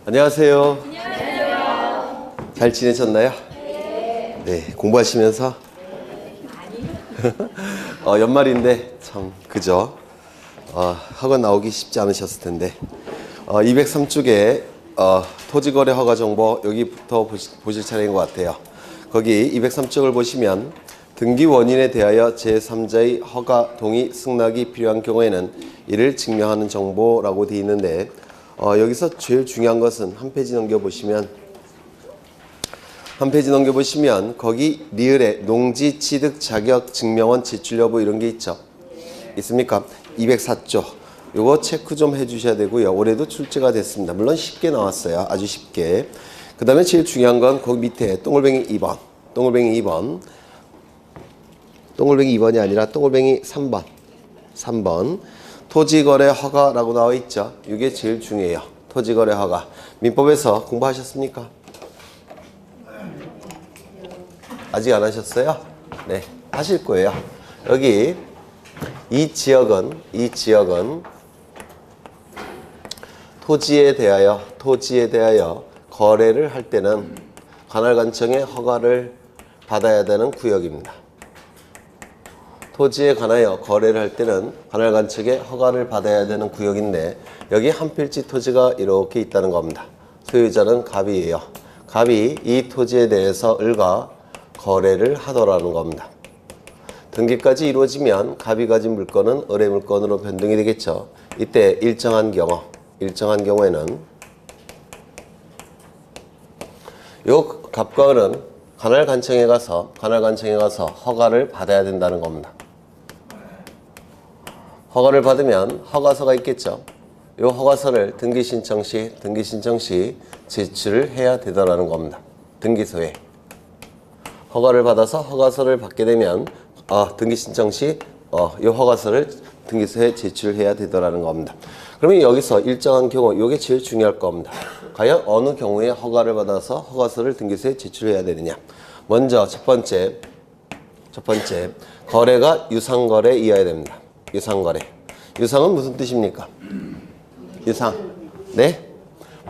안녕하세요. 안녕하세요. 잘 지내셨나요? 네. 네, 공부하시면서? 연말인데 참 그죠? 학원 나오기 쉽지 않으셨을 텐데 203쪽에 토지거래 허가 정보 여기부터 보실 차례인 것 같아요. 거기 203쪽을 보시면 등기 원인에 대하여 제3자의 허가, 동의, 승낙이 필요한 경우에는 이를 증명하는 정보라고 되어 있는데 여기서 제일 중요한 것은 한 페이지 넘겨보시면 거기 리을에 농지 취득 자격 증명원 제출 여부 이런 게 있죠. 있습니까? 204조 요거 체크 좀 해주셔야 되고요. 올해도 출제가 됐습니다. 물론 쉽게 나왔어요. 아주 쉽게. 그 다음에 제일 중요한 건 거기 밑에 동글뱅이 2번 동글뱅이 2번이 아니라 동글뱅이 3번 토지거래 허가라고 나와 있죠. 이게 제일 중요해요. 토지거래 허가. 민법에서 공부하셨습니까? 아직 안 하셨어요? 네, 하실 거예요. 여기 이 지역은 토지에 대하여 거래를 할 때는 관할관청의 허가를 받아야 되는 구역입니다. 토지에 관하여 거래를 할 때는 관할관청의 허가를 받아야 되는 구역인데 여기 한 필지 토지가 이렇게 있다는 겁니다. 소유자는 갑이에요. 갑이 이 토지에 대해서 을과 거래를 하더라는 겁니다. 등기까지 이루어지면 갑이 가진 물건은 을의 물건으로 변동이 되겠죠. 이때 일정한 경우에는 요 갑과 을은 관할관청에 가서 허가를 받아야 된다는 겁니다. 허가를 받으면 허가서가 있겠죠. 이 허가서를 등기 신청 시 제출을 해야 되더라는 겁니다. 등기소에 허가를 받아서 허가서를 받게 되면 등기 신청 시 이 허가서를 등기소에 제출해야 되더라는 겁니다. 그러면 여기서 일정한 경우 이게 제일 중요할 겁니다. 과연 어느 경우에 허가를 받아서 허가서를 등기소에 제출해야 되느냐. 먼저 첫 번째 거래가 유상거래이어야 됩니다. 유상은 무슨 뜻입니까? 유상. 네?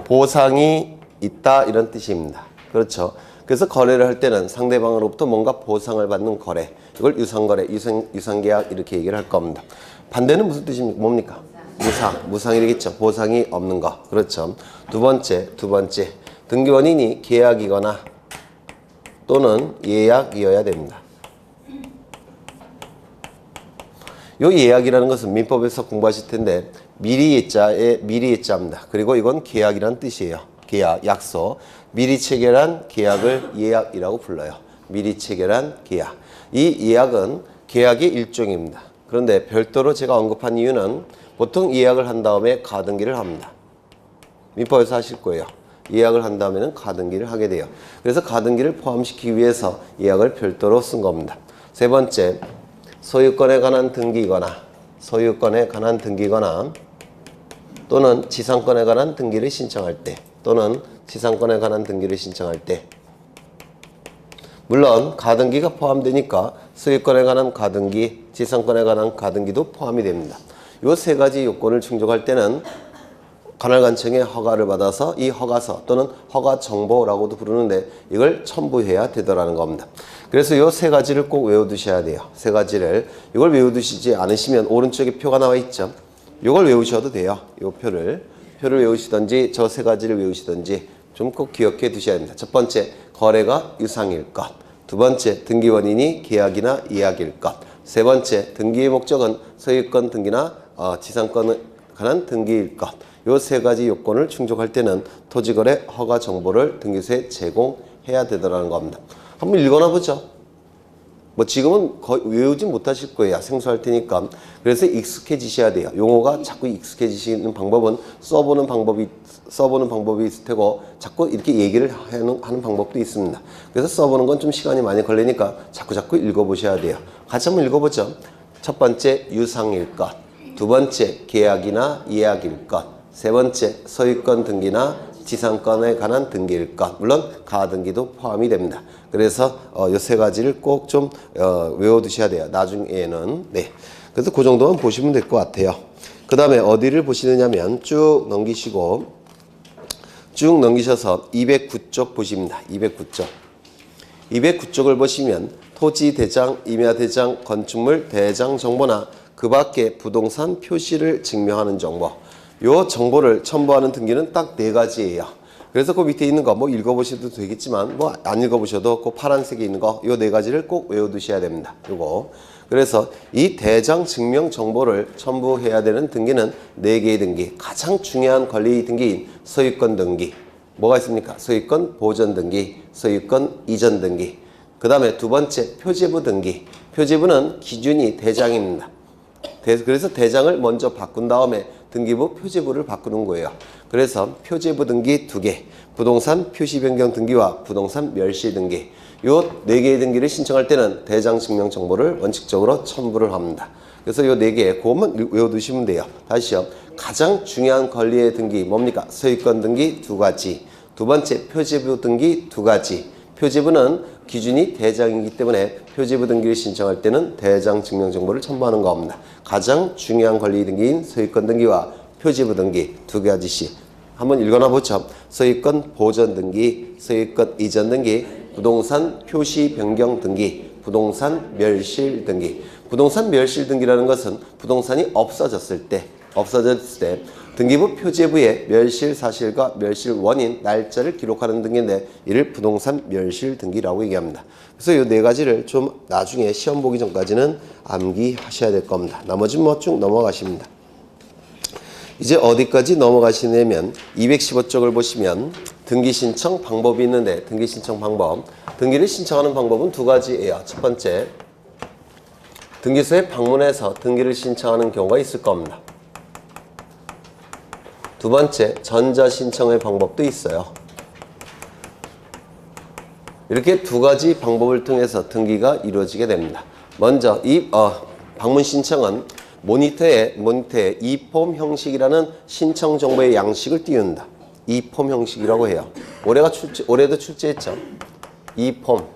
보상이 있다 이런 뜻입니다. 그렇죠. 그래서 거래를 할 때는 상대방으로부터 뭔가 보상을 받는 거래. 이걸 유상거래, 유상계약 이렇게 얘기를 할 겁니다. 반대는 무슨 뜻입니까? 뭡니까? 무상이겠죠. 보상이 없는 거. 그렇죠. 두 번째. 등기 원인이 계약이거나 또는 예약이어야 됩니다. 요 예약이라는 것은 민법에서 공부하실 텐데 미리 예자입니다. 그리고 이건 계약이란 뜻이에요. 계약, 약속. 미리 체결한 계약을 예약이라고 불러요. 미리 체결한 계약. 이 예약은 계약의 일종입니다. 그런데 별도로 제가 언급한 이유는 보통 예약을 한 다음에 가등기를 합니다. 민법에서 하실 거예요. 예약을 한 다음에는 가등기를 하게 돼요. 그래서 가등기를 포함시키기 위해서 예약을 별도로 쓴 겁니다. 세 번째, 소유권에 관한 등기거나 또는 지상권에 관한 등기를 신청할 때 물론 가등기가 포함되니까 소유권에 관한 가등기, 지상권에 관한 가등기도 포함이 됩니다. 이 세 가지 요건을 충족할 때는 관할관청의 허가를 받아서 이 허가서 또는 허가정보라고도 부르는데 이걸 첨부해야 되더라는 겁니다. 그래서 이 세 가지를 꼭 외워두셔야 돼요. 세 가지를. 이걸 외워두시지 않으시면 오른쪽에 표가 나와 있죠. 이걸 외우셔도 돼요. 이 표를 외우시든지 저 세 가지를 외우시든지 좀 꼭 기억해 두셔야 됩니다. 첫 번째, 거래가 유상일 것. 두 번째, 등기 원인이 계약이나 예약일 것. 세 번째, 등기의 목적은 소유권 등기나 지상권에 관한 등기일 것. 이 세 가지 요건을 충족할 때는 토지거래 허가 정보를 등기소에 제공해야 되더라는 겁니다. 한번 읽어나 보죠. 뭐 지금은 거의 외우지 못하실 거예요. 생소할 테니까. 그래서 익숙해지셔야 돼요. 용어가 자꾸 익숙해지시는 방법은 써보는 방법이 있을 테고 자꾸 이렇게 얘기를 하는 방법도 있습니다. 그래서 써보는 건 좀 시간이 많이 걸리니까 자꾸 읽어보셔야 돼요. 같이 한번 읽어보죠. 첫 번째, 유상일 것. 두 번째, 계약이나 예약일 것. 세 번째, 소유권 등기나 지상권에 관한 등기일 것. 물론 가등기도 포함이 됩니다. 그래서 이 세 가지를 꼭 좀 외워두셔야 돼요. 나중에는. 네. 그래서 그 정도만 보시면 될 것 같아요. 그 다음에 어디를 보시느냐면 쭉 넘기시고 쭉 넘기셔서 209쪽 보십니다. 209쪽. 209쪽을 보시면 토지 대장, 임야 대장, 건축물 대장 정보나 그 밖에 부동산 표시를 증명하는 정보. 요 정보를 첨부하는 등기는 딱 4가지예요. 그래서 그 밑에 있는 거 뭐 읽어보셔도 되겠지만 뭐 안 읽어보셔도 그 파란색에 있는 거 요 4가지를 꼭 외워두셔야 됩니다. 요거. 그래서 이 대장 증명 정보를 첨부해야 되는 등기는 4개의 등기. 가장 중요한 권리 등기인 소유권 등기. 뭐가 있습니까? 소유권 보전 등기, 소유권 이전 등기. 그 다음에 두 번째 표제부 등기. 표제부는 기준이 대장입니다. 그래서 대장을 먼저 바꾼 다음에 등기부 표제부를 바꾸는 거예요. 그래서 표제부 등기 2개, 부동산 표시 변경 등기와 부동산 멸시 등기. 요 4개의 등기를 신청할 때는 대장 증명 정보를 원칙적으로 첨부를 합니다. 그래서 요 4개 그것만 외워두시면 돼요. 다시요. 가장 중요한 권리의 등기 뭡니까? 소유권 등기 2가지. 두 번째 표제부 등기 2가지. 표제부는 기준이 대장이기 때문에 표제부 등기를 신청할 때는 대장 증명 정보를 첨부하는 겁니다. 가장 중요한 권리 등기인 소유권 등기와 표제부 등기 2가지씩 한번 읽어나 보죠. 소유권 보전 등기, 소유권 이전 등기, 부동산 표시 변경 등기, 부동산 멸실 등기. 부동산 멸실 등기라는 것은 부동산이 없어졌을 때 등기부 표제부에 멸실 사실과 멸실 원인, 날짜를 기록하는 등기인데 이를 부동산 멸실 등기라고 얘기합니다. 그래서 이 4가지를 좀 나중에 시험 보기 전까지는 암기하셔야 될 겁니다. 나머지는 뭐 쭉 넘어가십니다. 이제 어디까지 넘어가시냐면 215쪽을 보시면 등기 신청 방법이 있는데 등기 신청 방법. 등기를 신청하는 방법은 2가지예요. 첫 번째, 등기소에 방문해서 등기를 신청하는 경우가 있을 겁니다. 두 번째, 전자신청의 방법도 있어요. 이렇게 2가지 방법을 통해서 등기가 이루어지게 됩니다. 먼저 이 방문 신청은 모니터에 이폼 형식이라는 신청 정보의 양식을 띄운다. 이폼 형식이라고 해요. 올해도 출제했죠. 이폼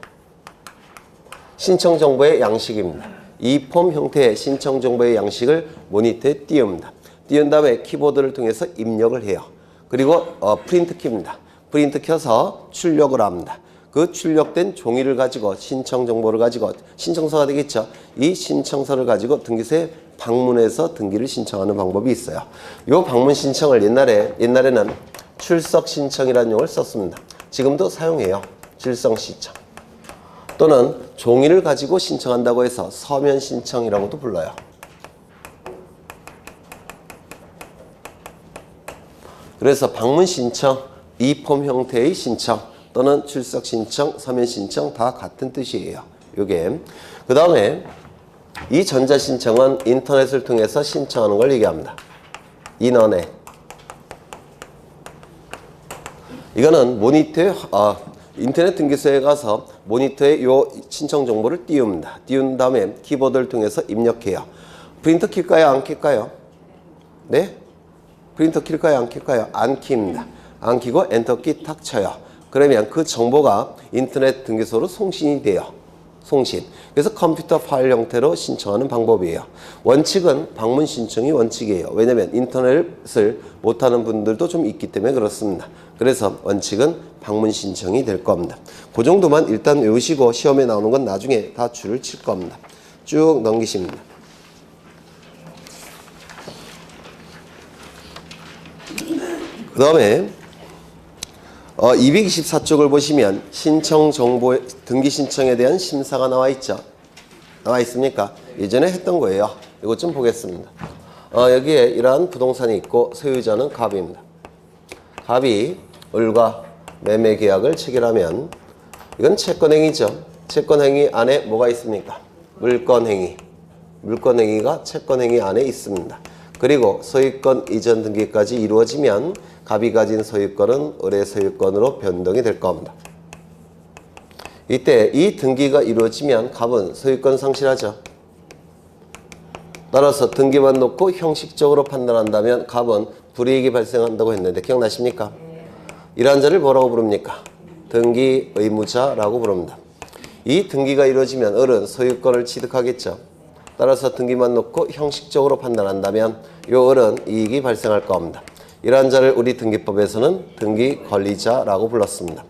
신청 정보의 양식입니다. 이폼 형태의 신청 정보의 양식을 모니터에 띄웁니다. 띄운 다음에 키보드를 통해서 입력을 해요. 그리고 프린트 킵니다. 프린트 켜서 출력을 합니다. 그 출력된 종이를 가지고 신청 정보를 가지고 신청서가 되겠죠. 이 신청서를 가지고 등기소에 방문해서 등기를 신청하는 방법이 있어요. 이 방문 신청을 옛날에는 출석 신청이라는 용어를 썼습니다. 지금도 사용해요. 출석 신청. 또는 종이를 가지고 신청한다고 해서 서면 신청이라고도 불러요. 그래서 방문 신청, 이폼 형태의 신청 또는 출석 신청, 서면 신청 다 같은 뜻이에요. 요게. 그 다음에 이 전자 신청은 인터넷을 통해서 신청하는 걸 얘기합니다. 인터넷. 이거는 모니터에 인터넷 등기소에 가서 모니터에 요 신청 정보를 띄웁니다. 띄운 다음에 키보드를 통해서 입력해요. 프린터 킬까요? 안 킬까요? 네? 프린터 킬까요? 안 킬까요? 안 킵니다. 안 키고 엔터키 탁 쳐요. 그러면 그 정보가 인터넷 등기소로 송신이 돼요. 송신. 그래서 컴퓨터 파일 형태로 신청하는 방법이에요. 원칙은 방문 신청이 원칙이에요. 왜냐하면 인터넷을 못하는 분들도 좀 있기 때문에 그렇습니다. 그래서 원칙은 방문 신청이 될 겁니다. 그 정도만 일단 외우시고 시험에 나오는 건 나중에 다 줄을 칠 겁니다. 쭉 넘기십니다. 그 다음에 224쪽을 보시면 신청 정보 등기 신청에 대한 심사가 나와 있죠. 나와 있습니까? 예전에 했던 거예요. 이것 좀 보겠습니다. 여기에 이러한 부동산이 있고 소유자는 갑입니다. 갑이 을과 매매 계약을 체결하면 이건 채권행위죠. 채권행위 안에 뭐가 있습니까? 물권행위. 물권행위가 채권행위 안에 있습니다. 그리고 소유권 이전 등기까지 이루어지면 갑이 가진 소유권은 을의 소유권으로 변동이 될 겁니다. 이때 이 등기가 이루어지면 갑은 소유권 상실하죠. 따라서 등기만 놓고 형식적으로 판단한다면 갑은 불이익이 발생한다고 했는데 기억나십니까? 이러한 자를 뭐라고 부릅니까? 등기 의무자라고 부릅니다. 이 등기가 이루어지면 을은 소유권을 취득하겠죠. 따라서 등기만 놓고 형식적으로 판단한다면 이 을은 이익이 발생할 겁니다. 이러한 자를 우리 등기법에서는 등기 권리자라고 불렀습니다.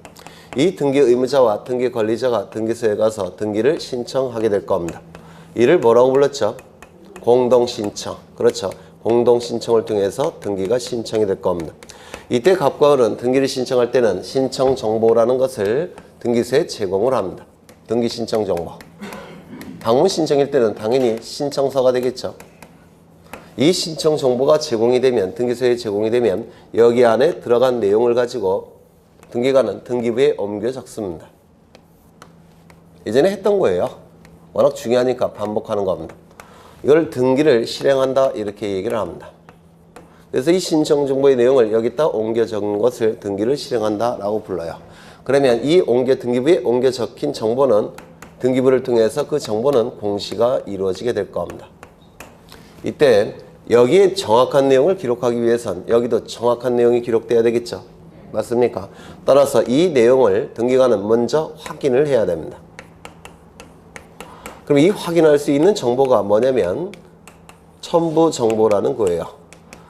이 등기 의무자와 등기 권리자가 등기소에 가서 등기를 신청하게 될 겁니다. 이를 뭐라고 불렀죠? 공동신청. 그렇죠. 공동신청을 통해서 등기가 신청이 될 겁니다. 이때 갑과 을은 등기를 신청할 때는 신청정보라는 것을 등기소에 제공을 합니다. 등기신청정보. 방문 신청일 때는 당연히 신청서가 되겠죠. 이 신청정보가 제공이 되면, 등기소에 제공이 되면 여기 안에 들어간 내용을 가지고 등기관은 등기부에 옮겨 적습니다. 예전에 했던 거예요. 워낙 중요하니까 반복하는 겁니다. 이걸 등기를 실행한다 이렇게 얘기를 합니다. 그래서 이 신청정보의 내용을 여기다 옮겨 적은 것을 등기를 실행한다 라고 불러요. 그러면 이 등기부에 옮겨 적힌 정보는 등기부를 통해서 그 정보는 공시가 이루어지게 될 겁니다. 이때 여기에 정확한 내용을 기록하기 위해선 여기도 정확한 내용이 기록돼야 되겠죠. 맞습니까? 따라서 이 내용을 등기관은 먼저 확인을 해야 됩니다. 그럼 이 확인할 수 있는 정보가 뭐냐면 첨부 정보라는 거예요.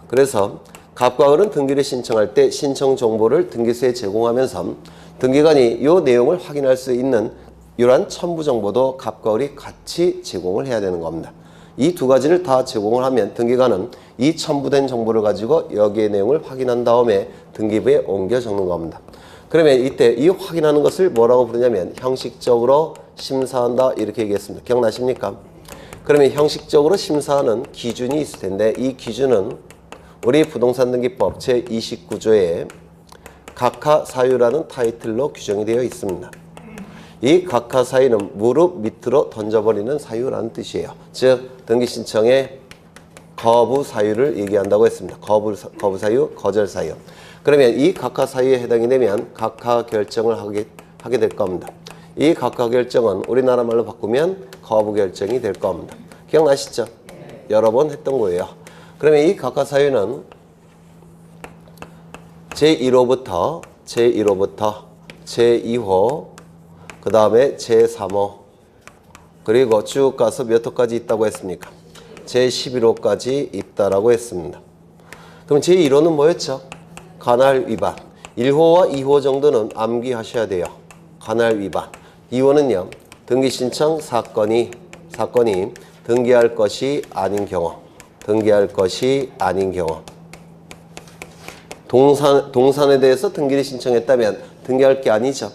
그래서 갑과 을은 등기를 신청할 때 신청 정보를 등기소에 제공하면서 등기관이 이 내용을 확인할 수 있는 이러한 첨부 정보도 갑과 을이 같이 제공을 해야 되는 겁니다. 이 두 가지를 다 제공을 하면 등기관은 이 첨부된 정보를 가지고 여기의 내용을 확인한 다음에 등기부에 옮겨 적는 겁니다. 그러면 이때 이 확인하는 것을 뭐라고 부르냐면 형식적으로 심사한다 이렇게 얘기했습니다. 기억나십니까? 그러면 형식적으로 심사하는 기준이 있을 텐데 이 기준은 우리 부동산등기법 제29조에 각하사유라는 타이틀로 규정이 되어 있습니다. 이 각하사유는 무릎 밑으로 던져버리는 사유라는 뜻이에요. 즉 등기신청의 거부사유를 얘기한다고 했습니다. 거부사유, 거절사유. 그러면 이 각하사유에 해당이 되면 각하결정을 하게 될 겁니다. 이 각하결정은 우리나라 말로 바꾸면 거부결정이 될 겁니다. 기억나시죠? 여러 번 했던 거예요. 그러면 이 각하사유는 제1호부터 제2호 그 다음에 제3호 그리고 쭉 가서 몇 호까지 있다고 했습니까? 제11호까지 있다라고 했습니다. 그럼 제1호는 뭐였죠? 관할 위반. 1호와 2호 정도는 암기하셔야 돼요. 관할 위반. 2호는요. 등기신청 사건이 등기할 것이 아닌 경우. 동산에 대해서 등기를 신청했다면 등기할 게 아니죠.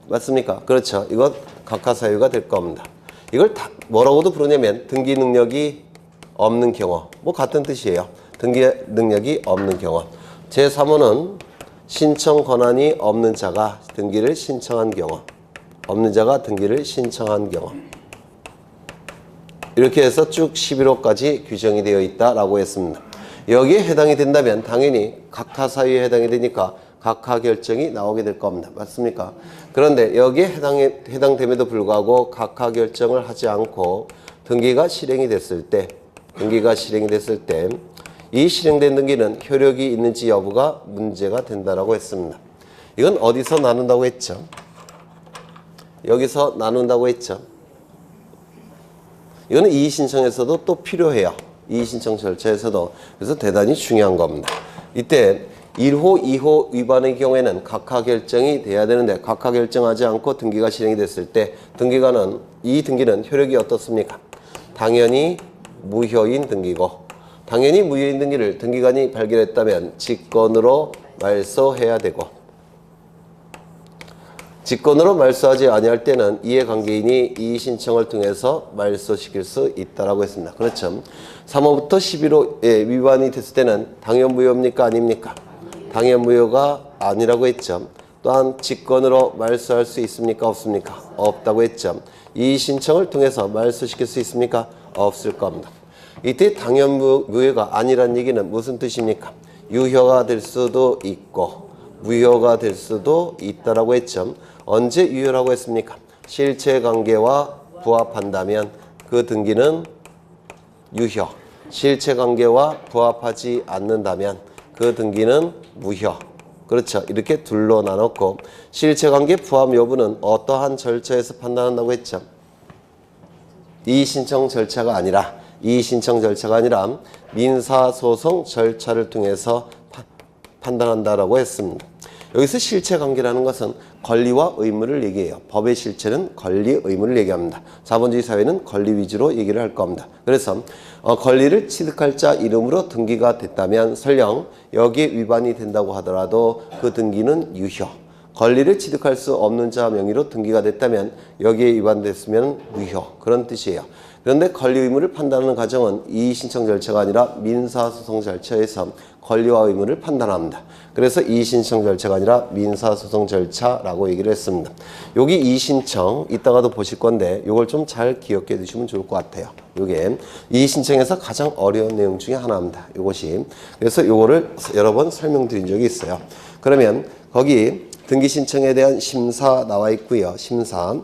맞습니까? 그렇죠. 이건 각하사유가 될 겁니다. 이걸 뭐라고도 부르냐면 등기 능력이 없는 경우. 뭐 같은 뜻이에요. 등기 능력이 없는 경우. 제3호는 신청 권한이 없는 자가 등기를 신청한 경우. 이렇게 해서 쭉 11호까지 규정이 되어 있다라고 했습니다. 여기에 해당이 된다면 당연히 각하사유에 해당이 되니까 각하결정이 나오게 될 겁니다. 맞습니까? 그런데 여기에 해당됨에도 불구하고 각하결정을 하지 않고 등기가 실행이 됐을 때 이 실행된 등기는 효력이 있는지 여부가 문제가 된다라고 했습니다. 이건 어디서 나눈다고 했죠? 여기서 나눈다고 했죠? 이거는 이의신청에서도 또 필요해요. 이의신청 절차에서도. 그래서 대단히 중요한 겁니다. 이때 1호, 2호 위반의 경우에는 각하결정이 돼야 되는데 각하결정하지 않고 등기가 실행이 됐을 때 이 등기는 효력이 어떻습니까? 당연히 무효인 등기고 당연히 무효인 등기를 등기관이 발견했다면 직권으로 말소해야 되고 직권으로 말소하지 아니할 때는 이해관계인이 이의신청을 통해서 말소시킬 수 있다라고 했습니다. 그렇죠. 3호부터 11호에 위반이 됐을 때는 당연무효입니까? 아닙니까? 당연무효가 아니라고 했죠. 또한 직권으로 말소할 수 있습니까? 없습니까? 없다고 했죠. 이의신청을 통해서 말소시킬 수 있습니까? 없을 겁니다. 이때 당연무효가 아니란 얘기는 무슨 뜻입니까? 유효가 될 수도 있고 무효가 될 수도 있다라고 했죠. 언제 유효라고 했습니까? 실체관계와 부합한다면 그 등기는 유효. 실체관계와 부합하지 않는다면 그 등기는 무효. 그렇죠. 이렇게 둘로 나눴고 실체관계 부합 여부는 어떠한 절차에서 판단한다고 했죠. 이의신청 절차가 아니라 민사소송 절차를 통해서 판단한다라고 했습니다. 여기서 실체관계라는 것은 권리와 의무를 얘기해요. 법의 실체는 권리, 의무를 얘기합니다. 자본주의 사회는 권리 위주로 얘기를 할 겁니다. 그래서 권리를 취득할 자 이름으로 등기가 됐다면 설령 여기에 위반이 된다고 하더라도 그 등기는 유효. 권리를 취득할 수 없는 자 명의로 등기가 됐다면 여기에 위반됐으면 무효. 그런 뜻이에요. 그런데 권리 의무를 판단하는 과정은 이의신청 절차가 아니라 민사소송 절차에서 권리와 의무를 판단합니다. 그래서 이의신청 절차가 아니라 민사소송 절차라고 얘기를 했습니다. 여기 이의신청 이따가도 보실 건데 이걸 좀 잘 기억해 두시면 좋을 것 같아요. 이게 이의신청에서 가장 어려운 내용 중에 하나입니다. 이것이. 그래서 이거를 여러 번 설명드린 적이 있어요. 그러면 거기 등기신청에 대한 심사 나와 있고요. 심사.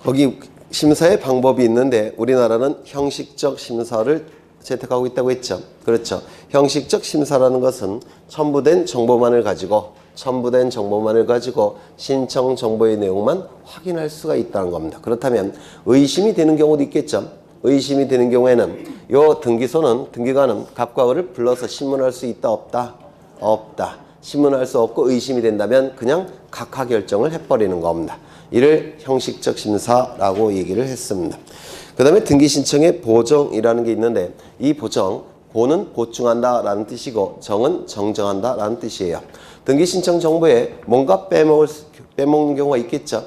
거기 심사의 방법이 있는데 우리나라는 형식적 심사를 채택하고 있다고 했죠. 그렇죠. 형식적 심사라는 것은 첨부된 정보만을 가지고 신청 정보의 내용만 확인할 수가 있다는 겁니다. 그렇다면 의심이 되는 경우도 있겠죠. 의심이 되는 경우에는 이 등기관은 갑과 을을 불러서 신문할 수 있다 없다? 없다. 신문할 수 없고 의심이 된다면 그냥 각하 결정을 해버리는 겁니다. 이를 형식적 심사라고 얘기를 했습니다. 그 다음에 등기신청의 보정이라는 게 있는데 이 보정, 보는 보충한다 라는 뜻이고 정은 정정한다 라는 뜻이에요. 등기신청 정보에 뭔가 빼먹는 경우가 있겠죠.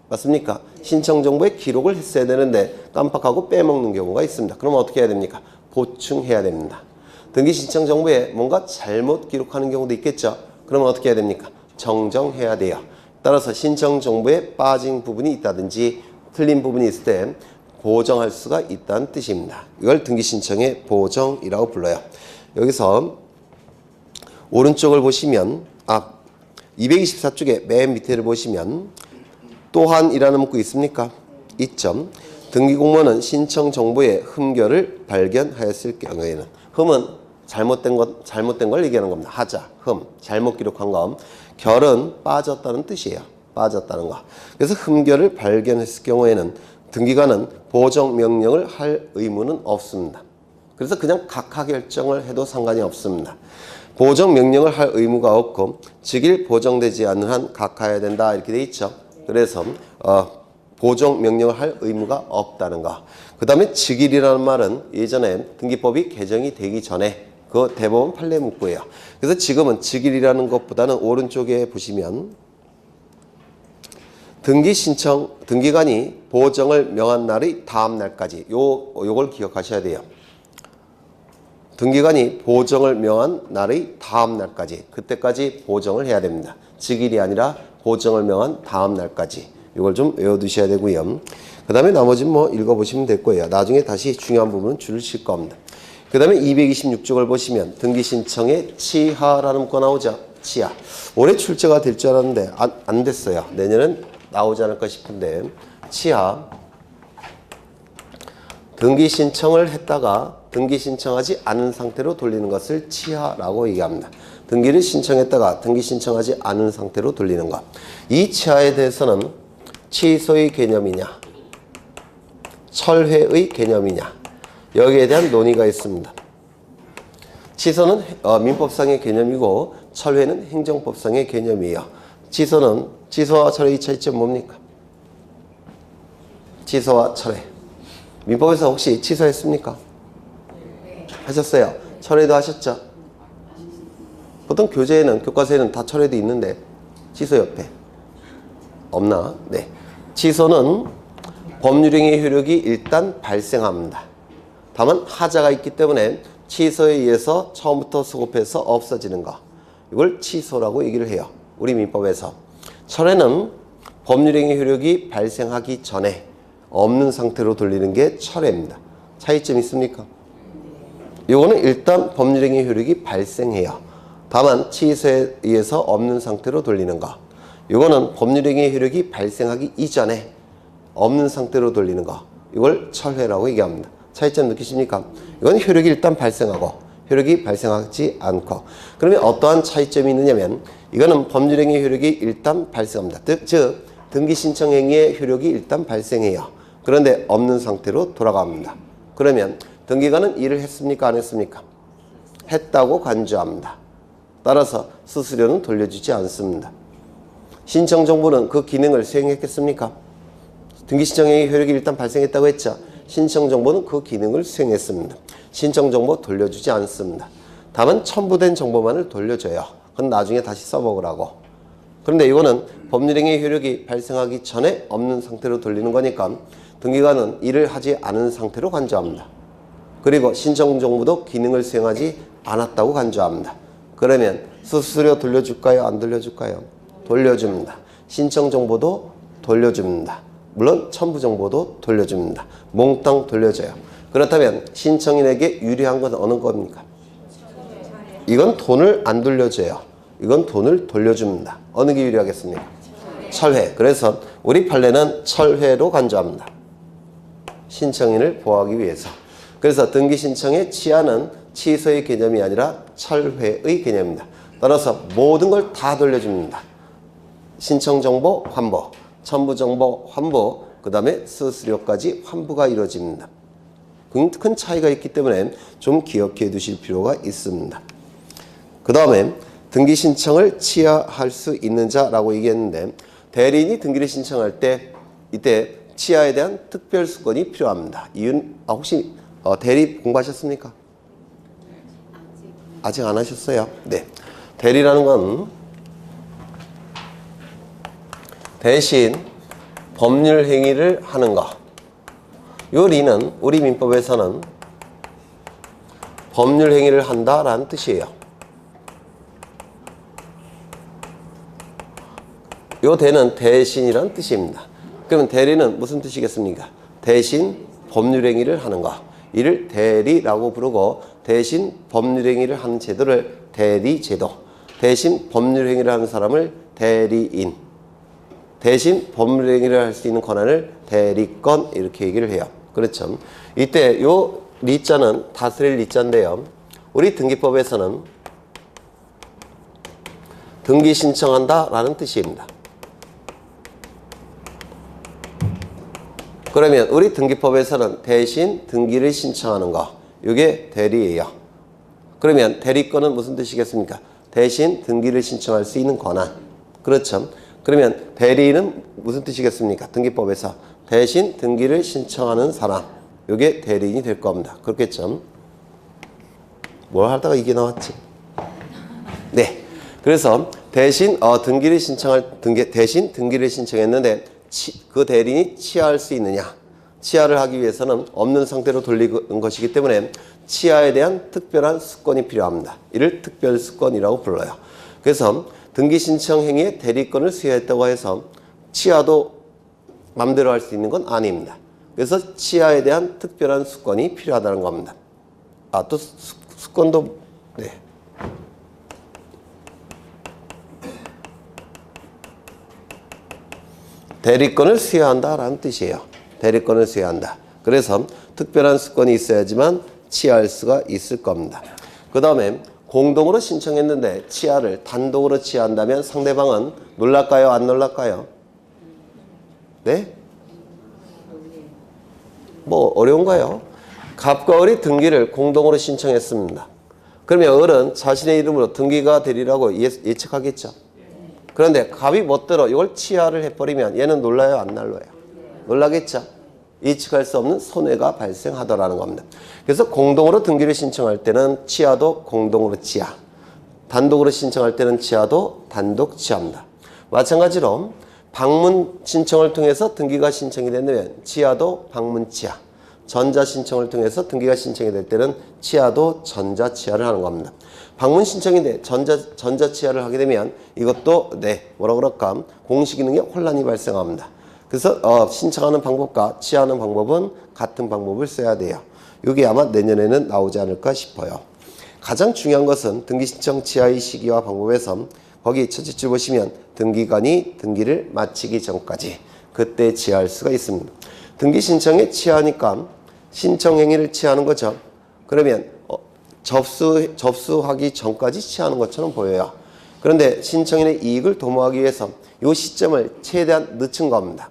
맞습니까? 신청 정보에 기록을 했어야 되는데 깜빡하고 빼먹는 경우가 있습니다. 그럼 어떻게 해야 됩니까? 보충해야 됩니다. 등기신청 정보에 뭔가 잘못 기록하는 경우도 있겠죠. 그러면 어떻게 해야 됩니까? 정정해야 돼요. 따라서 신청 정보에 빠진 부분이 있다든지 틀린 부분이 있을 때 보정할 수가 있다는 뜻입니다. 이걸 등기신청의 보정이라고 불러요. 여기서 오른쪽을 보시면 224쪽에 맨 밑에를 보시면 또한이라는 문구 있습니까? 있죠. 등기공무원은 신청 정보의 흠결을 발견하였을 경우에는 흠은 잘못된 걸 얘기하는 겁니다. 하자, 흠, 잘못 기록한 거. 결은 빠졌다는 뜻이에요. 빠졌다는 거. 그래서 흠결을 발견했을 경우에는 등기관은 보정 명령을 할 의무는 없습니다. 그래서 그냥 각하 결정을 해도 상관이 없습니다. 보정 명령을 할 의무가 없고 즉일 보정되지 않는 한 각하해야 된다 이렇게 돼 있죠. 그래서 보정 명령을 할 의무가 없다는 거. 그 다음에 즉일이라는 말은 예전에 등기법이 개정이 되기 전에 그 대법원 판례 문구예요. 그래서 지금은 즉일이라는 것보다는 오른쪽에 보시면 등기관이 보정을 명한 날의 다음 날까지 요걸 기억하셔야 돼요. 등기관이 보정을 명한 날의 다음 날까지 그때까지 보정을 해야 됩니다. 즉일이 아니라 보정을 명한 다음 날까지 이걸 좀 외워두셔야 되고요. 그 다음에 나머지는 뭐 읽어보시면 될 거예요. 나중에 다시 중요한 부분은 줄을 칠 겁니다. 그 다음에 226쪽을 보시면 등기신청의 치하라는 문구가 나오죠. 치하. 올해 출제가 될 줄 알았는데 안 됐어요. 내년은 나오지 않을까 싶은데 치하. 등기신청을 했다가 등기신청하지 않은 상태로 돌리는 것을 치하라고 얘기합니다. 등기를 신청했다가 등기신청하지 않은 상태로 돌리는 것. 이 치하에 대해서는 취소의 개념이냐 철회의 개념이냐 여기에 대한 논의가 있습니다. 취소는 민법상의 개념이고 철회는 행정법상의 개념이에요. 취소와 철회의 차이점 뭡니까? 취소와 철회. 민법에서 혹시 취소했습니까? 하셨어요. 철회도 하셨죠? 보통 교과서에는 다 철회도 있는데 취소 옆에 없나? 네. 취소는 법률행위 효력이 일단 발생합니다. 다만 하자가 있기 때문에 취소에 의해서 처음부터 소급해서 없어지는 거. 이걸 취소라고 얘기를 해요. 우리 민법에서. 철회는 법률행위 효력이 발생하기 전에 없는 상태로 돌리는 게 철회입니다. 차이점 있습니까? 이거는 일단 법률행위 효력이 발생해요. 다만 취소에 의해서 없는 상태로 돌리는 거. 이거는 법률행위 효력이 발생하기 이전에 없는 상태로 돌리는 거. 이걸 철회라고 얘기합니다. 차이점 느끼십니까? 이건 효력이 일단 발생하고 효력이 발생하지 않고. 그러면 어떠한 차이점이 있느냐면 이거는 법률행위 효력이 일단 발생합니다. 즉 등기신청행위의 효력이 일단 발생해요. 그런데 없는 상태로 돌아갑니다. 그러면 등기관은 일을 했습니까? 안 했습니까? 했다고 간주합니다. 따라서 수수료는 돌려주지 않습니다. 신청정보는 그 기능을 수행했겠습니까? 등기신청행위 효력이 일단 발생했다고 했죠. 신청정보는 그 기능을 수행했습니다. 신청정보 돌려주지 않습니다. 다만 첨부된 정보만을 돌려줘요. 그건 나중에 다시 써먹으라고. 그런데 이거는 법률행위 효력이 발생하기 전에 없는 상태로 돌리는 거니까 등기관은 이를 하지 않은 상태로 간주합니다. 그리고 신청정보도 기능을 수행하지 않았다고 간주합니다. 그러면 수수료 돌려줄까요? 안 돌려줄까요? 돌려줍니다. 신청정보도 돌려줍니다. 물론 첨부정보도 돌려줍니다. 몽땅 돌려줘요. 그렇다면 신청인에게 유리한 건 어느 겁니까? 이건 돈을 안 돌려줘요. 이건 돈을 돌려줍니다. 어느 게 유리하겠습니까? 철회. 그래서 우리 판례는 철회로 간주합니다. 신청인을 보호하기 위해서. 그래서 등기신청의 취하는 취소의 개념이 아니라 철회의 개념입니다. 따라서 모든 걸 다 돌려줍니다. 신청정보 환부, 첨부정보 환부, 그 다음에 수수료까지 환부가 이루어집니다. 큰 차이가 있기 때문에 좀 기억해 두실 필요가 있습니다. 그 다음에 등기신청을 취하할 수 있는 자라고 얘기했는데 대리인이 등기를 신청할 때 이때 취하에 대한 특별수건이 필요합니다. 이유는 혹시 대리 공부하셨습니까? 아직 안 하셨어요? 네. 대리라는 건 대신 법률 행위를 하는 것. 요 리는 우리 민법에서는 법률 행위를 한다라는 뜻이에요. 요 대는 대신이라는 뜻입니다. 그러면 대리는 무슨 뜻이겠습니까? 대신 법률 행위를 하는 것. 이를 대리라고 부르고 대신 법률 행위를 하는 제도를 대리제도. 대신 법률 행위를 하는 사람을 대리인. 대신 법률 행위를 할 수 있는 권한을 대리권 이렇게 얘기를 해요. 그렇죠. 이때 요 리자는 다스릴 리자인데요. 우리 등기법에서는 등기 신청한다 라는 뜻입니다. 그러면 우리 등기법에서는 대신 등기를 신청하는 거 이게 대리예요. 그러면 대리권은 무슨 뜻이겠습니까? 대신 등기를 신청할 수 있는 권한. 그렇죠. 그러면 대리인은 무슨 뜻이겠습니까? 등기법에서 대신 등기를 신청하는 사람. 이게 대리인이 될 겁니다. 그렇겠죠? 뭘 하다가 이게 나왔지? 네. 그래서 대신 등기를 신청했는데 그 대리인이 취하할 수 있느냐? 취하를 하기 위해서는 없는 상태로 돌리는 것이기 때문에 취하에 대한 특별한 수건이 필요합니다. 이를 특별수건이라고 불러요. 그래서 등기 신청 행위에 대리권을 수여했다고 해서 취하도 맘대로 할 수 있는 건 아닙니다. 그래서 취하에 대한 특별한 수건이 필요하다는 겁니다. 또 수건도 네. 대리권을 수여한다라는 뜻이에요. 대리권을 수여한다. 그래서 특별한 수건이 있어야지만 취하할 수가 있을 겁니다. 그 다음에 공동으로 신청했는데 취하를 단독으로 취하한다면 상대방은 놀랄까요? 안 놀랄까요? 네? 뭐 어려운가요? 갑과 을이 등기를 공동으로 신청했습니다. 그러면 을은 자신의 이름으로 등기가 되리라고 예측하겠죠. 그런데 갑이 멋대로 이걸 취하를 해버리면 얘는 놀라요? 안 놀라요? 놀라겠죠. 예측할 수 없는 손해가 발생하더라는 겁니다. 그래서 공동으로 등기를 신청할 때는 취하도 공동으로 취하, 단독으로 신청할 때는 취하도 단독 취하입니다. 마찬가지로 방문 신청을 통해서 등기가 신청이 되면 취하도 방문 취하, 전자 신청을 통해서 등기가 신청이 될 때는 취하도 전자 취하를 하는 겁니다. 방문 신청인데 전자 취하를 하게 되면 이것도 뭐라 그럴까 공시 기능에 혼란이 발생합니다. 그래서 신청하는 방법과 취하는 방법은 같은 방법을 써야 돼요. 이게 아마 내년에는 나오지 않을까 싶어요. 가장 중요한 것은 등기 신청 취하의 시기와 방법에서 거기 첫째 줄 보시면 등기관이 등기를 마치기 전까지 그때 취하할 수가 있습니다. 등기 신청에 취하니까 신청 행위를 취하는 거죠. 그러면 접수하기 전까지 취하는 것처럼 보여요. 그런데 신청인의 이익을 도모하기 위해서 이 시점을 최대한 늦춘 겁니다.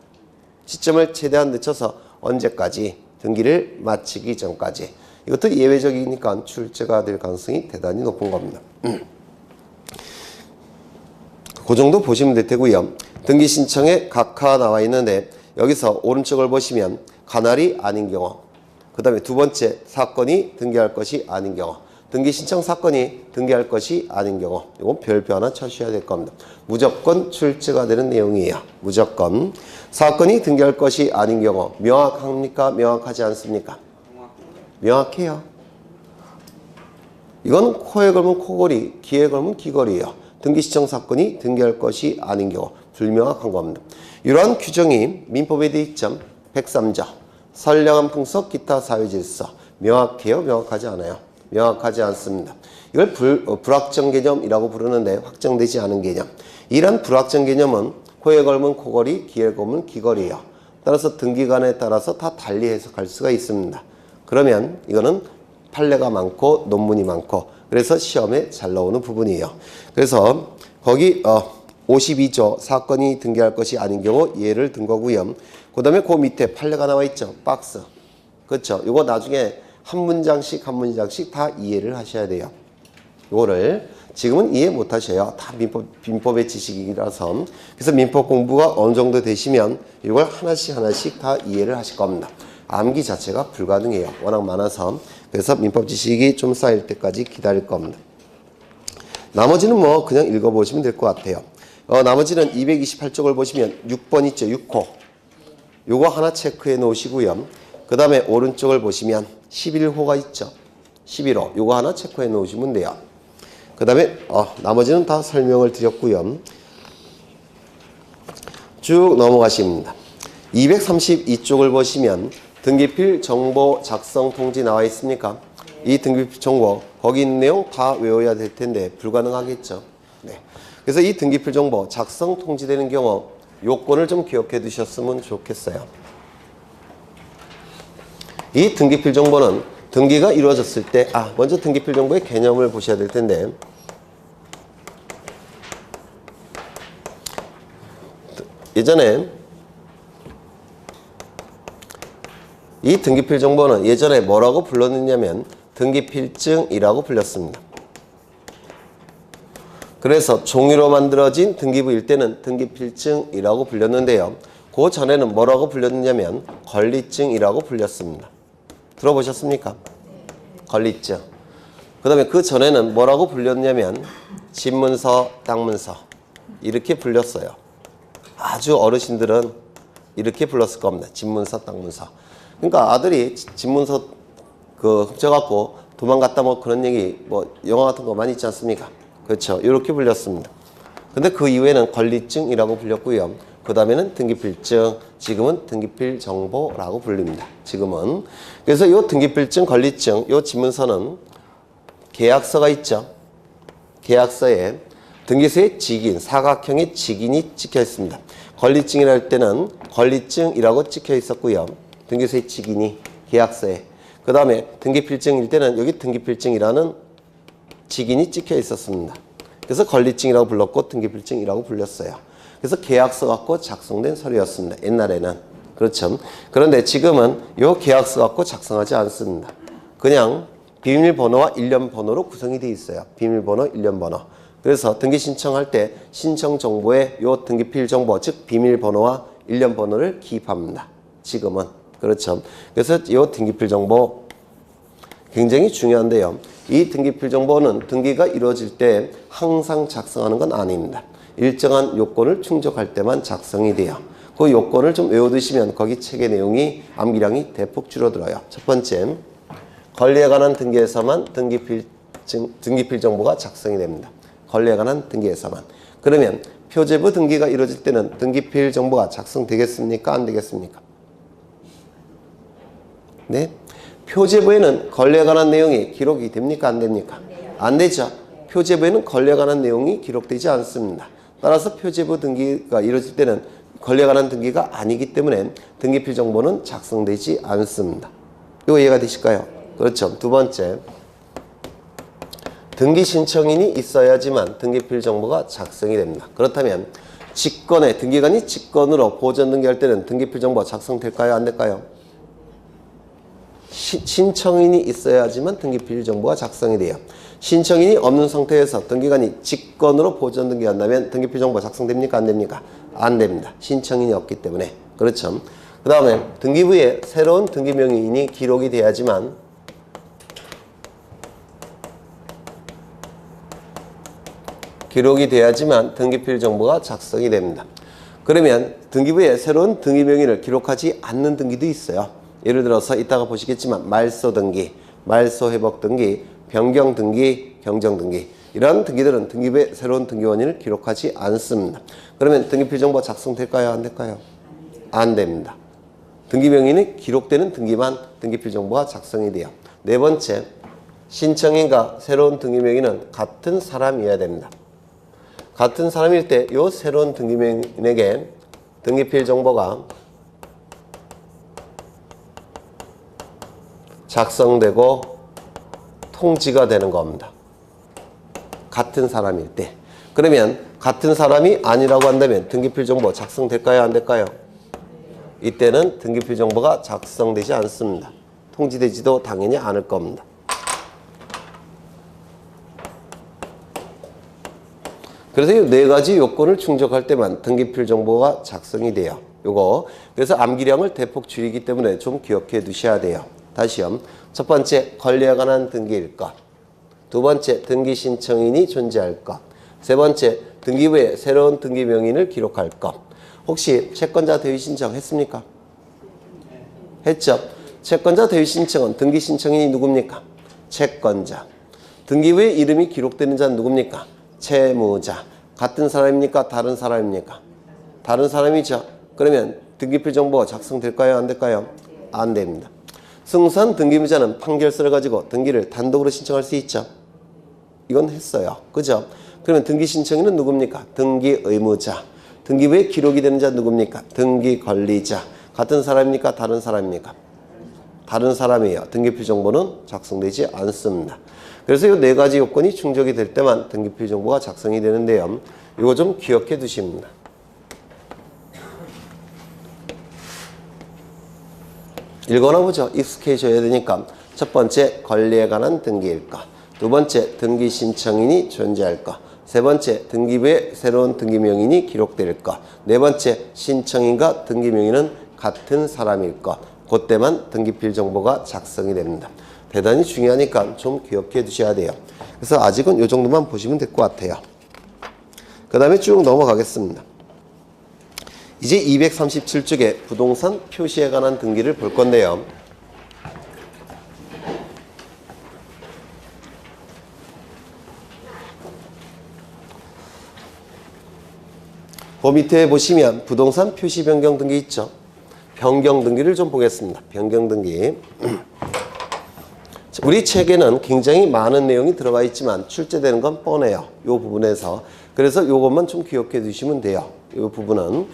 시점을 최대한 늦춰서 언제까지? 등기를 마치기 전까지. 이것도 예외적이니까 출제가 될 가능성이 대단히 높은 겁니다. 그 정도 보시면 될 테고요. 등기 신청에 각하 나와 있는데 여기서 오른쪽을 보시면 관할이 아닌 경우, 그 다음에 두 번째 사건이 등기할 것이 아닌 경우, 등기 신청 사건이 등기할 것이 아닌 경우, 이건 별표 하나 쳐주셔야 될 겁니다. 무조건 출제가 되는 내용이에요. 무조건. 사건이 등기할 것이 아닌 경우 명확합니까? 명확하지 않습니까? 명확해요. 이건 코에 걸면 코걸이, 귀에 걸면 귀걸이에요. 등기 신청 사건이 등기할 것이 아닌 경우 불명확한 겁니다. 이러한 규정이 민법에 되어 있죠. 103조 선량한 풍속 기타 사회질서. 명확해요? 명확하지 않아요? 명확하지 않습니다. 이걸 불확정 개념이라고 부르는데 확정되지 않은 개념. 이런 불확정 개념은 코에 걸면 코걸이, 귀에 걸면 귀걸이에요. 따라서 등기관에 따라서 다 달리 해석할 수가 있습니다. 그러면 이거는 판례가 많고 논문이 많고 그래서 시험에 잘 나오는 부분이에요. 그래서 거기 52조 사건이 등기할 것이 아닌 경우 예를 든 거고요. 그 다음에 그 밑에 판례가 나와 있죠. 박스. 그렇죠. 이거 나중에 한 문장씩 한 문장씩 다 이해를 하셔야 돼요. 이거를 지금은 이해 못 하셔요. 다 민법의 지식이라서. 그래서 민법 공부가 어느 정도 되시면 이걸 하나씩 다 이해를 하실 겁니다. 암기 자체가 불가능해요. 워낙 많아서. 그래서 민법 지식이 좀 쌓일 때까지 기다릴 겁니다. 나머지는 뭐 그냥 읽어보시면 될 것 같아요. 나머지는 228쪽을 보시면 6번 있죠. 6호. 요거 하나 체크해 놓으시고요. 그 다음에 오른쪽을 보시면 11호가 있죠. 11호. 요거 하나 체크해 놓으시면 돼요. 그 다음에 나머지는 다 설명을 드렸고요. 쭉 넘어가십니다. 232쪽을 보시면 등기필 정보 작성 통지 나와 있습니까? 이 등기필 정보 거기 있는 내용 다 외워야 될 텐데 불가능하겠죠. 네. 그래서 이 등기필 정보 작성 통지되는 경우 요건을 좀 기억해 두셨으면 좋겠어요. 이 등기필 정보는 등기가 이루어졌을 때 먼저 등기필 정보의 개념을 보셔야 될 텐데 예전에 이 등기필 정보는 예전에 뭐라고 불렀느냐면 등기필증이라고 불렸습니다. 그래서 종이로 만들어진 등기부일 때는 등기필증이라고 불렸는데요. 그 전에는 뭐라고 불렸느냐면 권리증이라고 불렸습니다. 들어보셨습니까? 권리증. 그 다음에 그 전에는 뭐라고 불렸냐면 집문서, 땅문서 이렇게 불렸어요. 아주 어르신들은 이렇게 불렀을 겁니다. 집문서, 땅문서. 그러니까 아들이 집문서 훔쳐갖고 도망갔다 뭐 그런 얘기 영화 같은 거 많이 있지 않습니까? 그렇죠. 이렇게 불렸습니다. 근데 그 이후에는 권리증이라고 불렸고요. 그 다음에는 등기필증, 지금은 등기필정보라고 불립니다. 지금은. 그래서 이 등기필증, 권리증, 이 집문서는 계약서가 있죠. 계약서에 등기소의 직인, 사각형의 직인이 찍혀 있습니다. 권리증이라 할 때는 권리증이라고 찍혀 있었고요. 등기소의 직인이 계약서에. 그 다음에 등기필증일 때는 여기 등기필증이라는 직인이 찍혀 있었습니다. 그래서 권리증이라고 불렀고 등기필증이라고 불렸어요. 그래서 계약서 갖고 작성된 서류였습니다. 옛날에는. 그렇죠. 그런데 지금은 이 계약서 갖고 작성하지 않습니다. 그냥 비밀번호와 일련번호로 구성이 되어 있어요. 비밀번호, 일련번호. 그래서 등기 신청할 때 신청 정보에 이 등기필 정보, 즉 비밀번호와 일련번호를 기입합니다. 지금은. 그렇죠. 그래서 이 등기필 정보 굉장히 중요한데요. 이 등기필 정보는 등기가 이루어질 때 항상 작성하는 건 아닙니다. 일정한 요건을 충족할 때만 작성이 돼요. 그 요건을 좀 외워두시면 거기 책의 내용이 암기량이 대폭 줄어들어요. 첫 번째, 권리에 관한 등기에서만 등기필 정보가 작성이 됩니다. 권리에 관한 등기에서만. 그러면 표제부 등기가 이루어질 때는 등기필 정보가 작성되겠습니까? 안 되겠습니까? 네? 표제부에는 권리에 관한 내용이 기록이 됩니까? 안 됩니까? 안 되죠. 표제부에는 권리에 관한 내용이 기록되지 않습니다. 따라서 표제부 등기가 이루어질 때는 권리에 관한 등기가 아니기 때문에 등기필 정보는 작성되지 않습니다. 이거 이해가 되실까요? 그렇죠. 두 번째, 등기 신청인이 있어야지만 등기필 정보가 작성이 됩니다. 그렇다면 직권에 등기관이 직권으로 보전 등기할 때는 등기필 정보가 작성될까요? 안 될까요? 신청인이 있어야지만 등기필 정보가 작성이 돼요. 신청인이 없는 상태에서 등기관이 직권으로 보존 등기한다면 등기필 정보 작성됩니까? 안 됩니까? 안 됩니다. 신청인이 없기 때문에. 그렇죠. 그 다음에 등기부에 새로운 등기명의인이 기록이 돼야지만 등기필 정보가 작성이 됩니다. 그러면 등기부에 새로운 등기명의를 기록하지 않는 등기도 있어요. 예를 들어서 이따가 보시겠지만 말소 등기, 말소 회복 등기, 변경 등기, 경정 등기 이런 등기들은 등기부에 새로운 등기원인을 기록하지 않습니다. 그러면 등기필 정보 작성될까요? 안 될까요? 안 됩니다. 등기명의인이 기록되는 등기만 등기필 정보가 작성이 돼요. 네 번째, 신청인과 새로운 등기명의는 같은 사람이어야 됩니다. 같은 사람일 때 이 새로운 등기명의인에게 등기필 정보가 작성되고 통지가 되는 겁니다. 같은 사람일 때. 그러면 같은 사람이 아니라고 한다면 등기필 정보 작성될까요? 안 될까요? 이때는 등기필 정보가 작성되지 않습니다. 통지되지도 당연히 않을 겁니다. 그래서 이 네 가지 요건을 충족할 때만 등기필 정보가 작성이 돼요. 요거. 그래서 암기량을 대폭 줄이기 때문에 좀 기억해 두셔야 돼요. 다시요. 첫 번째, 권리에 관한 등기일 것. 두 번째, 등기 신청인이 존재할 것. 세 번째, 등기부에 새로운 등기 명의인을 기록할 것. 혹시 채권자 대위 신청 했습니까? 했죠. 채권자 대위 신청은 등기 신청인이 누굽니까? 채권자. 등기부에 이름이 기록되는 자는 누굽니까? 채무자. 같은 사람입니까? 다른 사람입니까? 다른 사람이죠. 그러면 등기필 정보가 작성될까요? 안 될까요? 안 됩니다. 승소한 등기무자는 판결서를 가지고 등기를 단독으로 신청할 수 있죠. 이건 했어요. 그죠? 그러면 등기 신청인은 누굽니까? 등기 의무자. 등기부에 기록이 되는 자 누굽니까? 등기 권리자. 같은 사람입니까? 다른 사람입니까? 다른 사람이에요. 등기필 정보는 작성되지 않습니다. 그래서 이 네 가지 요건이 충족이 될 때만 등기필 정보가 작성이 되는데요. 이거 좀 기억해 두십니다. 읽어나 보죠. 익숙해져야 되니까. 첫 번째, 권리에 관한 등기일 것. 두 번째, 등기 신청인이 존재할 것. 세 번째, 등기부에 새로운 등기명인이 기록될 것. 네 번째, 신청인과 등기명인은 같은 사람일 것. 그때만 등기필 정보가 작성이 됩니다. 대단히 중요하니까 좀 기억해 두셔야 돼요. 그래서 아직은 이 정도만 보시면 될 것 같아요. 그 다음에 쭉 넘어가겠습니다. 이제 237쪽에 부동산 표시에 관한 등기를 볼 건데요. 그 밑에 보시면 부동산 표시 변경 등기 있죠. 변경 등기를 좀 보겠습니다. 변경 등기. 우리 책에는 굉장히 많은 내용이 들어가 있지만 출제되는 건 뻔해요. 이 부분에서. 그래서 이것만 좀 기억해 두시면 돼요. 이 부분은.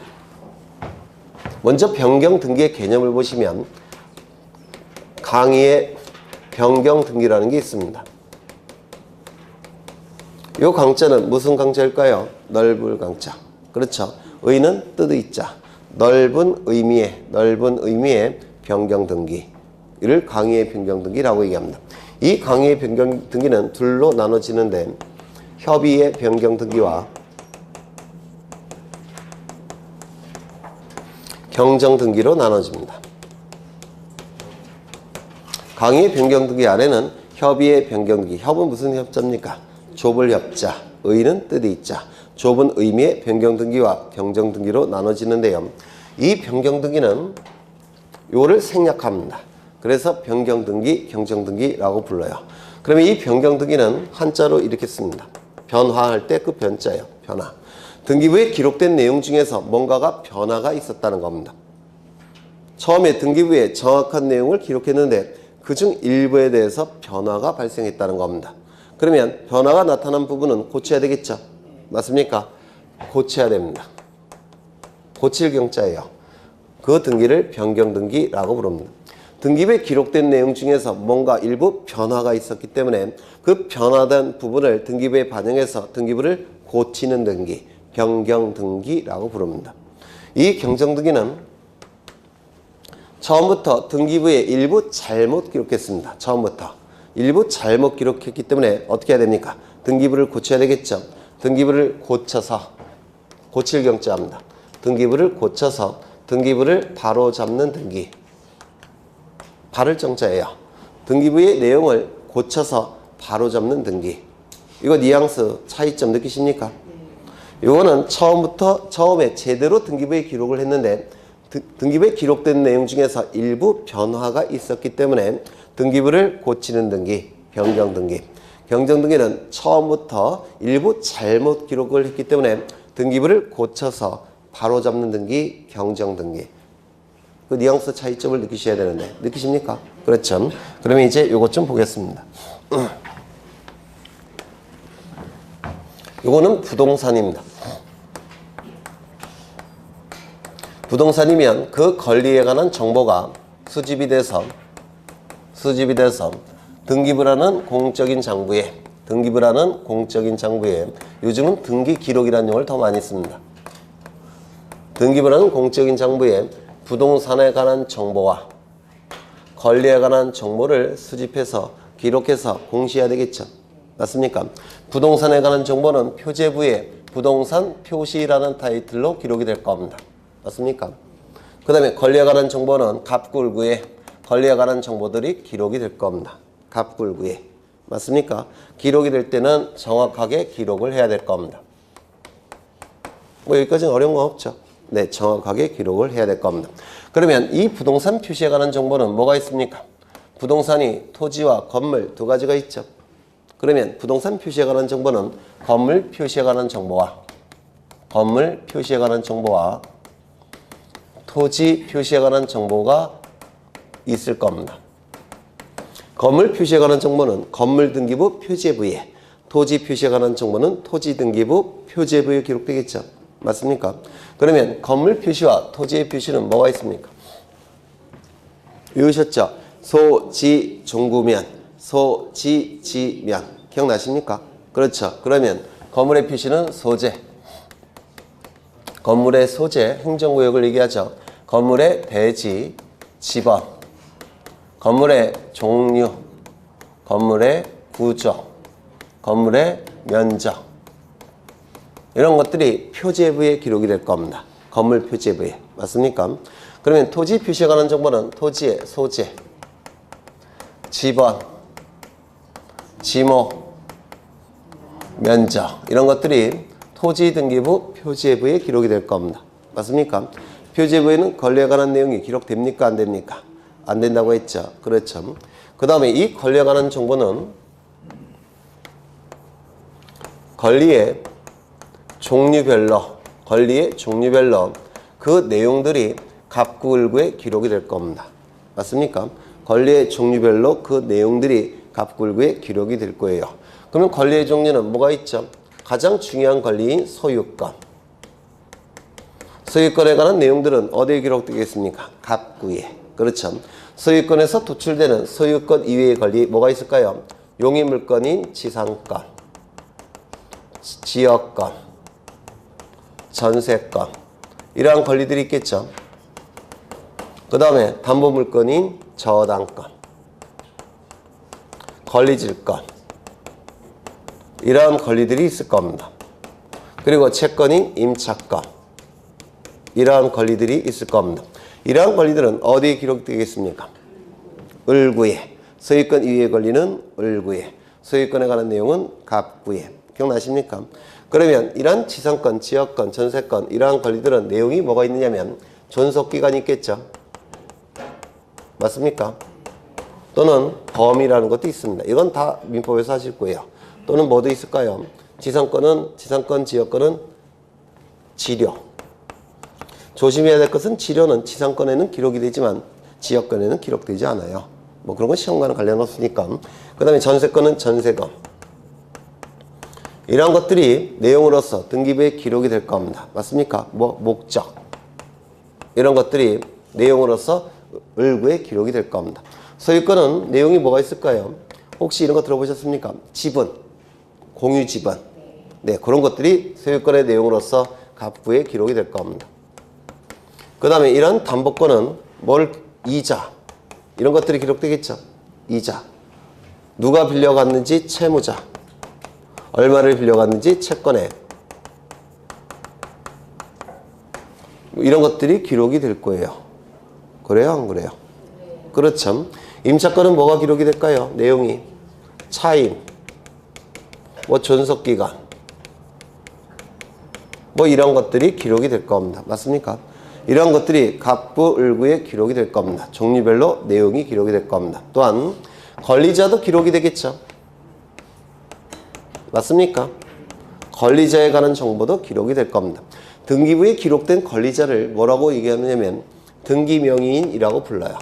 먼저 변경 등기의 개념을 보시면 강의에 변경 등기라는 게 있습니다. 이 강자는 무슨 강자일까요? 넓을 강자. 그렇죠. 의는 뜻의 자. 넓은 의미의 변경 등기를 강의의 변경 등기라고 얘기합니다. 이 강의의 변경 등기는 둘로 나눠지는데 협의의 변경 등기와 경정 등기로 나눠집니다. 강의의 변경 등기 아래는 협의의 변경 등기. 협은 무슨 협자입니까? 좁을 협자. 의는 뜻의 자. 좁은 의미의 변경 등기와 경정 등기로 나눠지는데요. 이 변경 등기는 요를 생략합니다. 그래서 변경 등기, 경정 등기라고 불러요. 그러면 이 변경 등기는 한자로 이렇게 씁니다. 변화할 때 그 변자예요. 변화. 등기부에 기록된 내용 중에서 뭔가가 변화가 있었다는 겁니다. 처음에 등기부에 정확한 내용을 기록했는데 그중 일부에 대해서 변화가 발생했다는 겁니다. 그러면 변화가 나타난 부분은 고쳐야 되겠죠? 맞습니까? 고쳐야 됩니다. 고칠 경자예요. 그 등기를 변경 등기라고 부릅니다. 등기부에 기록된 내용 중에서 뭔가 일부 변화가 있었기 때문에 그 변화된 부분을 등기부에 반영해서 등기부를 고치는 등기, 변경 등기라고 부릅니다. 이 경정 등기는 처음부터 등기부에 일부 잘못 기록했습니다. 처음부터 일부 잘못 기록했기 때문에 어떻게 해야 됩니까? 등기부를 고쳐야 되겠죠. 등기부를 고쳐서 고칠 경자합니다. 등기부를 고쳐서 등기부를 바로 잡는 등기. 바를 정자예요. 등기부의 내용을 고쳐서 바로 잡는 등기. 이거 뉘앙스 차이점 느끼십니까? 이거는 처음에 제대로 등기부에 기록을 했는데 등기부에 기록된 내용 중에서 일부 변화가 있었기 때문에 등기부를 고치는 등기, 변경 등기. 변경 등기는 처음부터 일부 잘못 기록을 했기 때문에 등기부를 고쳐서 바로 잡는 등기, 경정 등기. 그 뉘앙스 차이점을 느끼셔야 되는데 느끼십니까? 그렇죠. 그러면 이제 이것 좀 보겠습니다. 이거는 부동산입니다. 부동산이면 그 권리에 관한 정보가 수집이 돼서 등기부라는 공적인 장부에 요즘은 등기 기록이라는 용어를 더 많이 씁니다. 등기부라는 공적인 장부에 부동산에 관한 정보와 권리에 관한 정보를 수집해서 기록해서 공시해야 되겠죠. 맞습니까? 부동산에 관한 정보는 표제부에 부동산 표시라는 타이틀로 기록이 될 겁니다. 맞습니까? 그 다음에 권리에 관한 정보는 갑굴구에 권리에 관한 정보들이 기록이 될 겁니다. 갑굴구에. 맞습니까? 기록이 될 때는 정확하게 기록을 해야 될 겁니다. 뭐 여기까지는 어려운 거 없죠? 네, 정확하게 기록을 해야 될 겁니다. 그러면 이 부동산 표시에 관한 정보는 뭐가 있습니까? 부동산이 토지와 건물 두 가지가 있죠. 그러면 부동산 표시에 관한 정보는 건물 표시에 관한 정보와 토지 표시에 관한 정보가 있을 겁니다. 건물 표시에 관한 정보는 건물 등기부 표제부에, 토지 표시에 관한 정보는 토지 등기부 표제부에 기록되겠죠. 맞습니까? 그러면 건물 표시와 토지의 표시는 뭐가 있습니까? 외우셨죠? 소지 종구면, 소지지면. 기억나십니까? 그렇죠. 그러면 건물의 표시는 소재. 건물의 소재, 행정구역을 얘기하죠. 건물의 대지, 지번, 건물의 종류, 건물의 구조, 건물의 면적. 이런 것들이 표제부에 기록이 될 겁니다. 건물 표제부에. 맞습니까? 그러면 토지 표시에 관한 정보는 토지의 소재, 지번, 지목, 면적 이런 것들이 토지 등기부 표제부에 기록이 될 겁니다. 맞습니까? 표제부에는 권리에 관한 내용이 기록됩니까? 안 됩니까? 안 된다고 했죠. 그렇죠. 그 다음에 이 권리에 관한 정보는 권리의 종류별로 그 내용들이 갑구을구에 기록이 될 겁니다. 맞습니까? 권리의 종류별로 그 내용들이 갑구을구에 기록이 될 거예요. 그러면 권리의 종류는 뭐가 있죠? 가장 중요한 권리인 소유권. 소유권에 관한 내용들은 어디에 기록되겠습니까? 갑구에. 그렇죠. 소유권에서 도출되는 소유권 이외의 권리 뭐가 있을까요? 용의물권인 지상권, 지역권, 전세권 이러한 권리들이 있겠죠. 그 다음에 담보물권인 저당권, 권리질권 이러한 권리들이 있을 겁니다. 그리고 채권인 임차권 이러한 권리들이 있을 겁니다. 이러한 권리들은 어디에 기록되겠습니까? 을구에. 소유권 이외의 권리는 을구에. 소유권에 관한 내용은 갑구에. 기억나십니까? 그러면 이러한 지상권, 지역권, 전세권 이러한 권리들은 내용이 뭐가 있느냐면 존속기간이 있겠죠. 맞습니까? 또는 범위라는 것도 있습니다. 이건 다 민법에서 하실 거예요. 또는 뭐도 있을까요? 지상권, 지역권은 지료. 조심해야 될 것은 지료는 지상권에는 기록이 되지만 지역권에는 기록되지 않아요. 뭐 그런 건 시험과는 관련 없으니까. 그 다음에 전세권은 전세금. 이러한 것들이 내용으로서 등기부에 기록이 될 겁니다. 맞습니까? 뭐 목적. 이런 것들이 내용으로서 을구에 기록이 될 겁니다. 소유권은 내용이 뭐가 있을까요? 혹시 이런 거 들어보셨습니까? 지분, 공유 지분. 네, 그런 것들이 소유권의 내용으로서 갑구에 기록이 될 겁니다. 그 다음에 이런 담보권은 뭘 이자 이런 것들이 기록되겠죠. 이자. 누가 빌려갔는지 채무자. 얼마를 빌려갔는지 채권액. 이런 것들이 기록이 될 거예요. 그래요? 안 그래요? 그렇죠. 임차권은 뭐가 기록이 될까요? 내용이. 차임. 뭐 존속기간. 뭐 이런 것들이 기록이 될 겁니다. 맞습니까? 이런 것들이 갑부을구에 기록이 될 겁니다. 종류별로 내용이 기록이 될 겁니다. 또한 권리자도 기록이 되겠죠. 맞습니까? 권리자에 관한 정보도 기록이 될 겁니다. 등기부에 기록된 권리자를 뭐라고 얘기하냐면 등기명의인이라고 불러요.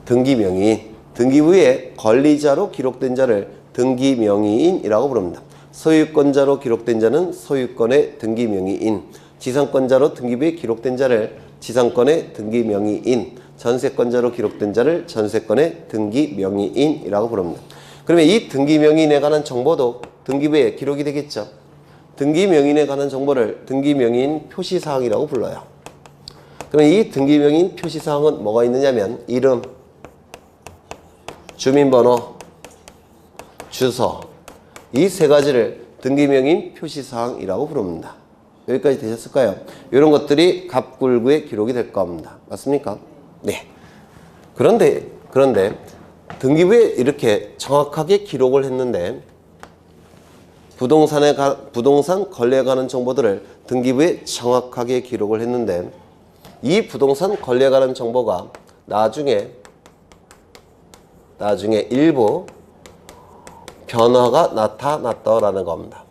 등기명의인. 등기부에 권리자로 기록된 자를 등기명의인이라고 부릅니다. 소유권자로 기록된 자는 소유권의 등기명의인, 지상권자로 등기부에 기록된 자를 지상권의 등기명의인, 전세권자로 기록된 자를 전세권의 등기명의인이라고 부릅니다. 그러면 이 등기명의인에 관한 정보도 등기부에 기록이 되겠죠. 등기명의인에 관한 정보를 등기명의인 표시사항이라고 불러요. 그러면 이 등기명의인 표시사항은 뭐가 있느냐면 이름, 주민번호, 주소 이 세 가지를 등기명의인 표시사항이라고 부릅니다. 여기까지 되셨을까요? 이런 것들이 갑굴구에 기록이 될 겁니다. 맞습니까? 네. 그런데 등기부에 이렇게 정확하게 기록을 했는데 부동산 거래에 관한 정보들을 등기부에 정확하게 기록을 했는데 이 부동산 거래에 관한 정보가 나중에 일부 변화가 나타났다라는 겁니다.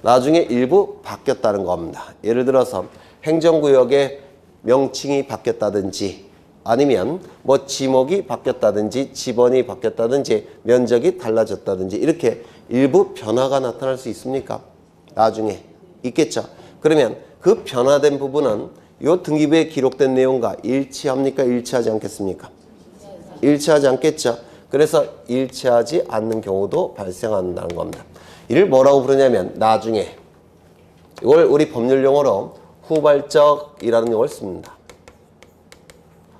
나중에 일부 바뀌었다는 겁니다. 예를 들어서 행정구역의 명칭이 바뀌었다든지 아니면 뭐 지목이 바뀌었다든지 지번이 바뀌었다든지 면적이 달라졌다든지 이렇게 일부 변화가 나타날 수 있습니까? 나중에 있겠죠. 그러면 그 변화된 부분은 이 등기부에 기록된 내용과 일치합니까? 일치하지 않겠습니까? 일치하지 않겠죠. 그래서 일치하지 않는 경우도 발생한다는 겁니다. 이를 뭐라고 부르냐면 나중에, 이걸 우리 법률 용어로 후발적이라는 용어를 씁니다.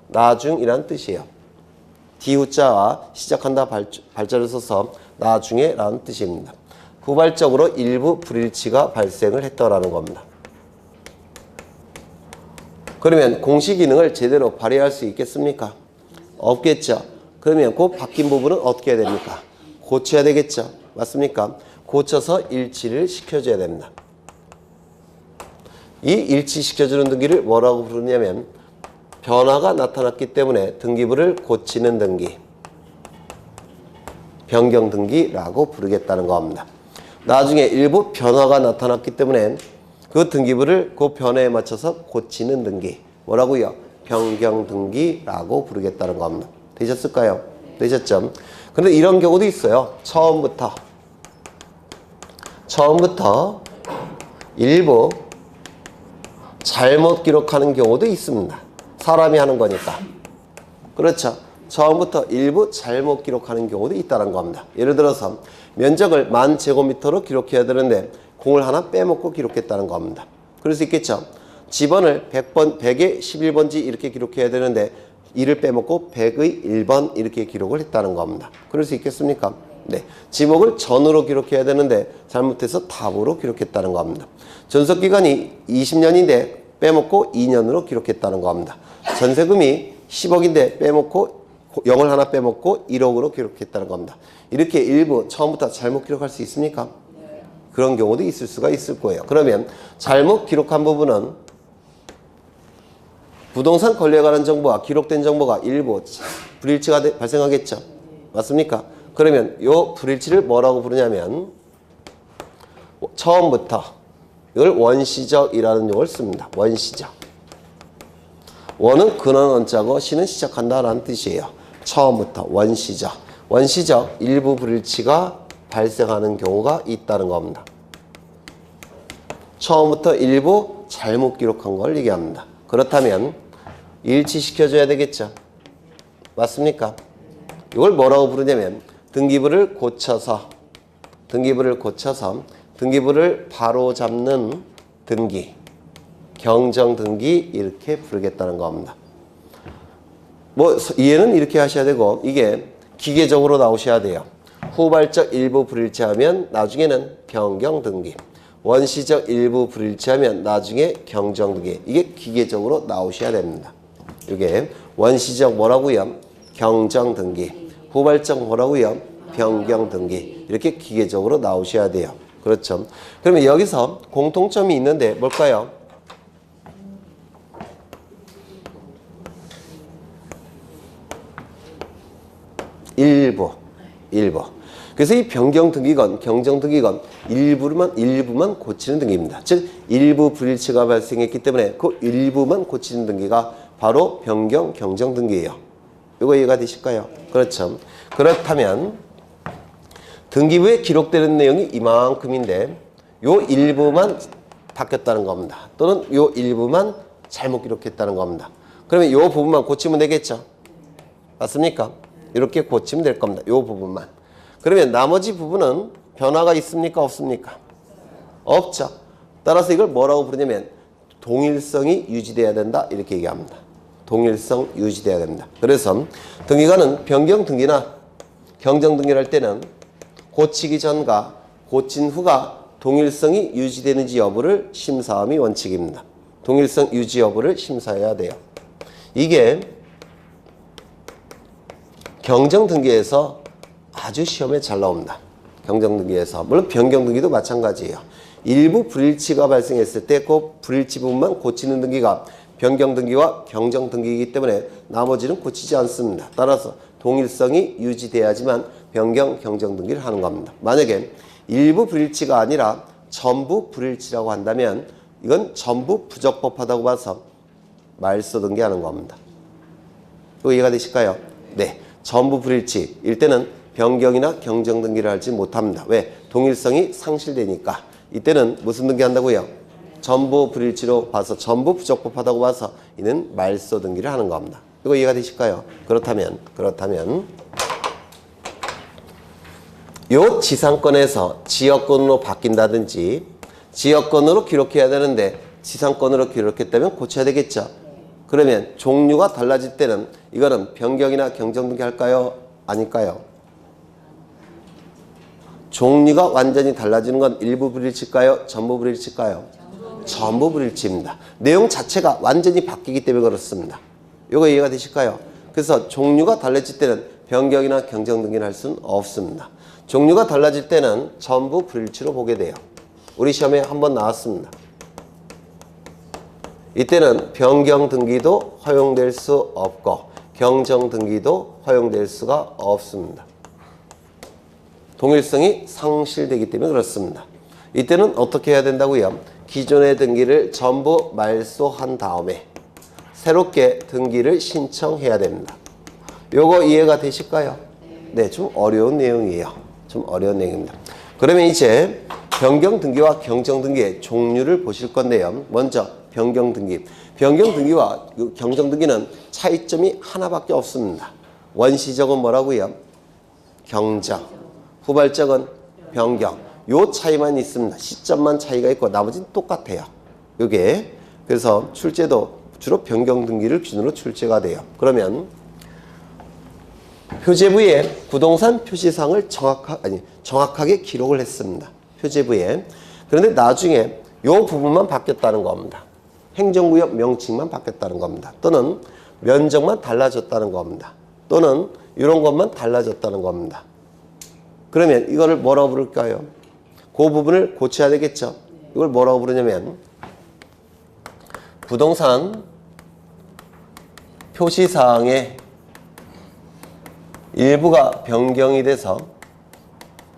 나중이라는 뜻이에요. 뒤후자와 시작한다 발자를 써서 나중에라는 뜻입니다. 후발적으로 일부 불일치가 발생을 했다라는 겁니다. 그러면 공시 기능을 제대로 발휘할 수 있겠습니까? 없겠죠. 그러면 그 바뀐 부분은 어떻게 해야 됩니까? 고쳐야 되겠죠. 맞습니까? 고쳐서 일치를 시켜줘야 됩니다. 이 일치시켜주는 등기를 뭐라고 부르냐면 변화가 나타났기 때문에 등기부를 고치는 등기, 변경 등기라고 부르겠다는 겁니다. 나중에 일부 변화가 나타났기 때문에 그 등기부를 그 변화에 맞춰서 고치는 등기, 뭐라고요? 변경 등기라고 부르겠다는 겁니다. 되셨을까요? 되셨죠? 그런데 이런 경우도 있어요. 처음부터 일부 잘못 기록하는 경우도 있습니다. 사람이 하는 거니까. 그렇죠. 처음부터 일부 잘못 기록하는 경우도 있다는 겁니다. 예를 들어서 면적을 10,000제곱미터로 기록해야 되는데 공을 하나 빼먹고 기록했다는 겁니다. 그럴 수 있겠죠. 지번을 100의 11번지 이렇게 기록해야 되는데 2를 빼먹고 100의 1번 이렇게 기록을 했다는 겁니다. 그럴 수 있겠습니까? 네. 지목을 전으로 기록해야 되는데 잘못해서 답으로 기록했다는 겁니다. 존속기간이 20년인데 빼먹고 2년으로 기록했다는 겁니다. 전세금이 10억인데 빼먹고 0을 하나 빼먹고 1억으로 기록했다는 겁니다. 이렇게 일부 처음부터 잘못 기록할 수 있습니까? 그런 경우도 있을 수가 있을 거예요. 그러면 잘못 기록한 부분은 부동산 권리에 관한 정보와 기록된 정보가 일부 불일치가 발생하겠죠. 맞습니까? 그러면 이 불일치를 뭐라고 부르냐면 처음부터 이걸 원시적이라는 용어를 씁니다. 원시적. 원은 근원 원자고 시는 시작한다라는 뜻이에요. 처음부터 원시적. 원시적 일부 불일치가 발생하는 경우가 있다는 겁니다. 처음부터 일부 잘못 기록한 걸 얘기합니다. 그렇다면 일치시켜줘야 되겠죠. 맞습니까? 이걸 뭐라고 부르냐면 등기부를 고쳐서 등기부를 바로 잡는 등기, 경정등기 이렇게 부르겠다는 겁니다. 뭐 이해는 이렇게 하셔야 되고 이게 기계적으로 나오셔야 돼요. 후발적 일부 불일치하면 나중에는 변경등기, 원시적 일부 불일치하면 나중에 경정등기. 이게 기계적으로 나오셔야 됩니다. 이게 원시적 뭐라고요? 경정등기. 후발적 뭐라고요? 변경등기. 이렇게 기계적으로 나오셔야 돼요. 그렇죠. 그러면 여기서 공통점이 있는데 뭘까요? 일부. 그래서 이 변경등기건 경정등기건 일부만 고치는 등기입니다. 즉 일부 불일치가 발생했기 때문에 그 일부만 고치는 등기가 바로 변경 경정등기예요. 이거 이해가 되실까요? 그렇죠. 그렇다면 등기부에 기록되는 내용이 이만큼인데 요 일부만 바뀌었다는 겁니다. 또는 요 일부만 잘못 기록했다는 겁니다. 그러면 요 부분만 고치면 되겠죠? 맞습니까? 이렇게 고치면 될 겁니다. 요 부분만. 그러면 나머지 부분은 변화가 있습니까? 없습니까? 없죠. 따라서 이걸 뭐라고 부르냐면 동일성이 유지돼야 된다. 이렇게 얘기합니다. 동일성 유지돼야 됩니다. 그래서 등기관은 변경등기나 경정등기를 할 때는 고치기 전과 고친 후가 동일성이 유지되는지 여부를 심사함이 원칙입니다. 동일성 유지 여부를 심사해야 돼요. 이게 경정등기에서 아주 시험에 잘 나옵니다. 경정등기에서. 물론 변경등기도 마찬가지예요. 일부 불일치가 발생했을 때 그 불일치 부분만 고치는 등기가 변경등기와 경정등기이기 때문에 나머지는 고치지 않습니다. 따라서 동일성이 유지돼야지만 변경, 경정등기를 하는 겁니다. 만약에 일부 불일치가 아니라 전부 불일치라고 한다면 이건 전부 부적법하다고 봐서 말소 등기하는 겁니다. 이거 이해가 되실까요? 네. 전부 불일치일 때는 변경이나 경정등기를 하지 못합니다. 왜? 동일성이 상실되니까. 이때는 무슨 등기 한다고요? 전부 불일치로 봐서 전부 부적법하다고 봐서 이는 말소 등기를 하는 겁니다. 이거 이해가 되실까요? 그렇다면 요 지상권에서 지역권으로 바뀐다든지 지역권으로 기록해야 되는데 지상권으로 기록했다면 고쳐야 되겠죠. 그러면 종류가 달라질 때는 이거는 변경이나 경정등기 할까요? 아닐까요? 종류가 완전히 달라지는 건 일부 불일치일까요? 전부 불일치일까요? 전부 불일치입니다. 내용 자체가 완전히 바뀌기 때문에 그렇습니다. 이거 이해가 되실까요? 그래서 종류가 달라질 때는 변경이나 경정등기를 할 수는 없습니다. 종류가 달라질 때는 전부 불일치로 보게 돼요. 우리 시험에 한번 나왔습니다. 이때는 변경등기도 허용될 수 없고 경정등기도 허용될 수가 없습니다. 동일성이 상실되기 때문에 그렇습니다. 이때는 어떻게 해야 된다고요? 기존의 등기를 전부 말소한 다음에 새롭게 등기를 신청해야 됩니다. 요거 이해가 되실까요? 네, 좀 어려운 내용이에요. 좀 어려운 내용입니다. 그러면 이제 변경등기와 경정등기의 종류를 보실 건데요. 먼저 변경등기. 변경등기와 경정등기는 차이점이 하나밖에 없습니다. 원시적은 뭐라고요? 경정. 후발적은 변경. 요 차이만 있습니다. 시점만 차이가 있고 나머지는 똑같아요. 요게. 그래서 출제도 주로 변경등기를 기준으로 출제가 돼요. 그러면 표제부에 부동산 표시사항을 정확하게 기록을 했습니다. 표제부에. 그런데 나중에 요 부분만 바뀌었다는 겁니다. 행정구역 명칭만 바뀌었다는 겁니다. 또는 면적만 달라졌다는 겁니다. 또는 이런 것만 달라졌다는 겁니다. 그러면 이거를 뭐라고 부를까요? 그 부분을 고쳐야 되겠죠. 이걸 뭐라고 부르냐면 부동산 표시사항의 일부가 변경이 돼서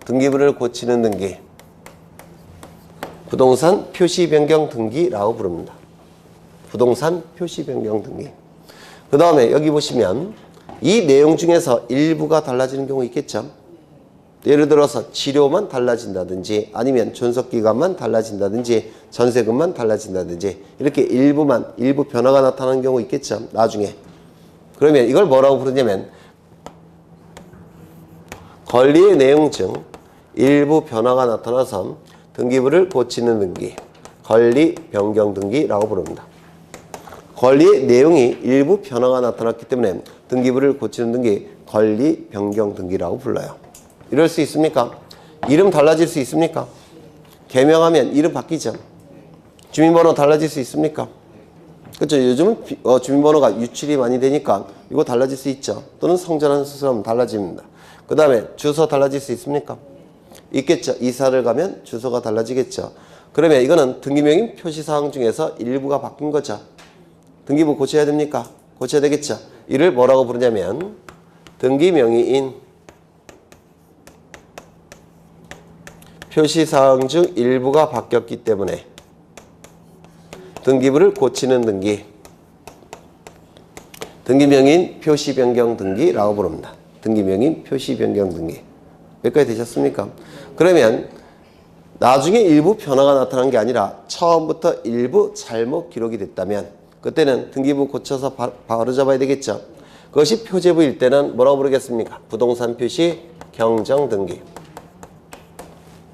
등기부를 고치는 등기, 부동산 표시 변경 등기라고 부릅니다. 부동산 표시 변경 등기. 그 다음에 여기 보시면 이 내용 중에서 일부가 달라지는 경우 있겠죠. 예를 들어서 치료만 달라진다든지 아니면 존속기간만 달라진다든지 전세금만 달라진다든지 이렇게 일부 변화가 나타나는 경우 있겠죠. 나중에. 그러면 이걸 뭐라고 부르냐면 권리의 내용 중 일부 변화가 나타나서 등기부를 고치는 등기, 권리 변경 등기라고 부릅니다. 권리의 내용이 일부 변화가 나타났기 때문에 등기부를 고치는 등기, 권리 변경 등기라고 불러요. 이럴 수 있습니까? 이름 달라질 수 있습니까? 개명하면 이름 바뀌죠. 주민번호 달라질 수 있습니까? 그렇죠. 요즘은 주민번호가 유출이 많이 되니까 이거 달라질 수 있죠. 또는 성전환 수술하면 달라집니다. 그 다음에 주소 달라질 수 있습니까? 있겠죠. 이사를 가면 주소가 달라지겠죠. 그러면 이거는 등기명인 표시사항 중에서 일부가 바뀐 거죠. 등기부 고쳐야 됩니까? 고쳐야 되겠죠. 이를 뭐라고 부르냐면 등기명의인 표시사항 중 일부가 바뀌었기 때문에 등기부를 고치는 등기, 등기명의인 표시변경 등기라고 부릅니다. 등기명의인 표시변경 등기. 여기까지 되셨습니까? 그러면 나중에 일부 변화가 나타난 게 아니라 처음부터 일부 잘못 기록이 됐다면 그때는 등기부 고쳐서 바로 잡아야 되겠죠. 그것이 표제부일 때는 뭐라고 부르겠습니까? 부동산 표시 경정 등기.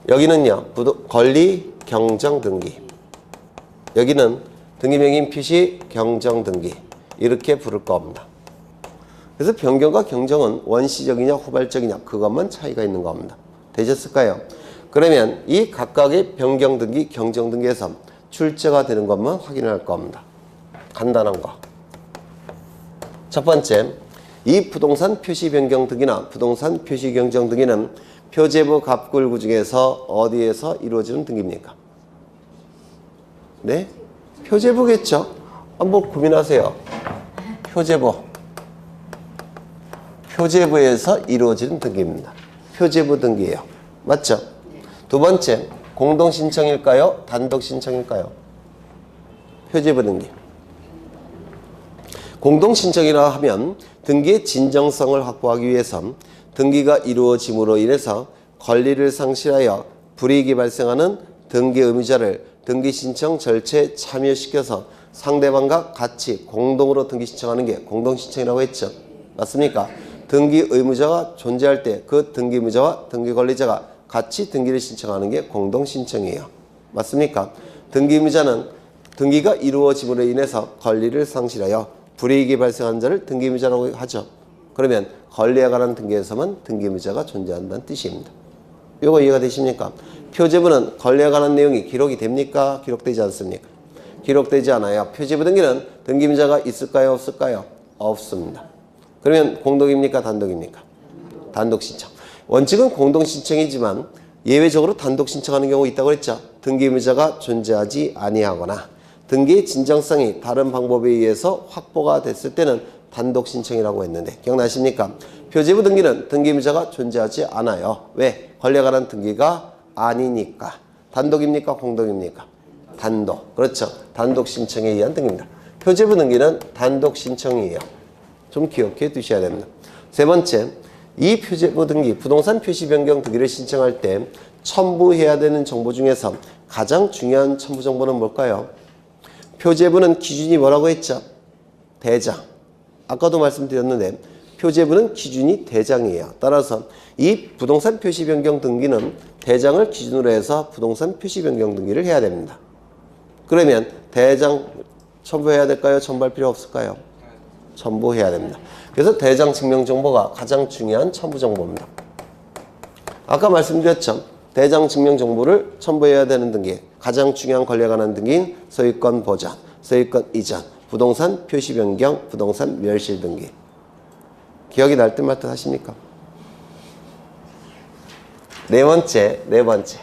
여기는요, 권리 경정 등기. 여기는 등기명의인 표시 경정 등기. 이렇게 부를 겁니다. 그래서 변경과 경정은 원시적이냐 후발적이냐 그것만 차이가 있는 겁니다. 되셨을까요? 그러면 이 각각의 변경 등기, 경정 등기에서 출제가 되는 것만 확인할 겁니다. 간단한 거. 첫 번째, 이 부동산 표시 변경 등기나 부동산 표시 경정 등기는 표제부 갑굴구 중에서 어디에서 이루어지는 등기입니까? 네? 표제부겠죠? 한번 고민하세요. 표제부. 표제부에서 이루어지는 등기입니다. 표제부 등기예요. 맞죠? 두 번째, 공동신청일까요? 단독신청일까요? 표제부 등기. 공동신청이라 하면 등기의 진정성을 확보하기 위해서 등기가 이루어짐으로 인해서 권리를 상실하여 불이익이 발생하는 등기 의무자를 등기신청 절차에 참여시켜서 상대방과 같이 공동으로 등기신청하는 게 공동신청이라고 했죠. 맞습니까? 등기 의무자가 존재할 때 그 등기 의무자와 등기 권리자가 같이 등기를 신청하는 게 공동신청이에요. 맞습니까? 등기 의무자는 등기가 이루어짐으로 인해서 권리를 상실하여 불이익이 발생한 자를 등기 의무자라고 하죠. 그러면 권리에 관한 등기에서만 등기 의무자가 존재한다는 뜻입니다. 이거 이해가 되십니까? 표제부는 권리에 관한 내용이 기록이 됩니까? 기록되지 않습니까? 기록되지 않아요. 표제부 등기는 등기 의무자가 있을까요? 없을까요? 없습니다. 그러면 공동입니까? 단독입니까? 단독 신청. 원칙은 공동 신청이지만 예외적으로 단독 신청하는 경우가 있다고 했죠. 등기 의무자가 존재하지 아니하거나 등기의 진정성이 다른 방법에 의해서 확보가 됐을 때는 단독 신청이라고 했는데 기억나십니까? 표제부 등기는 등기 의무자가 존재하지 않아요. 왜? 권리에 관한 등기가 아니니까. 단독입니까? 공동입니까? 단독. 그렇죠. 단독 신청에 의한 등기입니다. 표제부 등기는 단독 신청이에요. 좀 기억해 두셔야 됩니다. 세 번째, 이 표제부 등기, 부동산 표시 변경 등기를 신청할 때 첨부해야 되는 정보 중에서 가장 중요한 첨부 정보는 뭘까요? 표제부는 기준이 뭐라고 했죠? 대장. 아까도 말씀드렸는데 표제부는 기준이 대장이에요. 따라서 이 부동산 표시 변경 등기는 대장을 기준으로 해서 부동산 표시 변경 등기를 해야 됩니다. 그러면 대장 첨부해야 될까요? 첨부할 필요 없을까요? 첨부해야 됩니다. 그래서 대장 증명 정보가 가장 중요한 첨부 정보입니다. 아까 말씀드렸죠. 대장 증명 정보를 첨부해야 되는 등기. 가장 중요한 권리에 관한 등기인 소유권 보전, 소유권 이전, 부동산 표시 변경, 부동산 멸실 등기. 기억이 날 듯 말 듯 하십니까? 네 번째.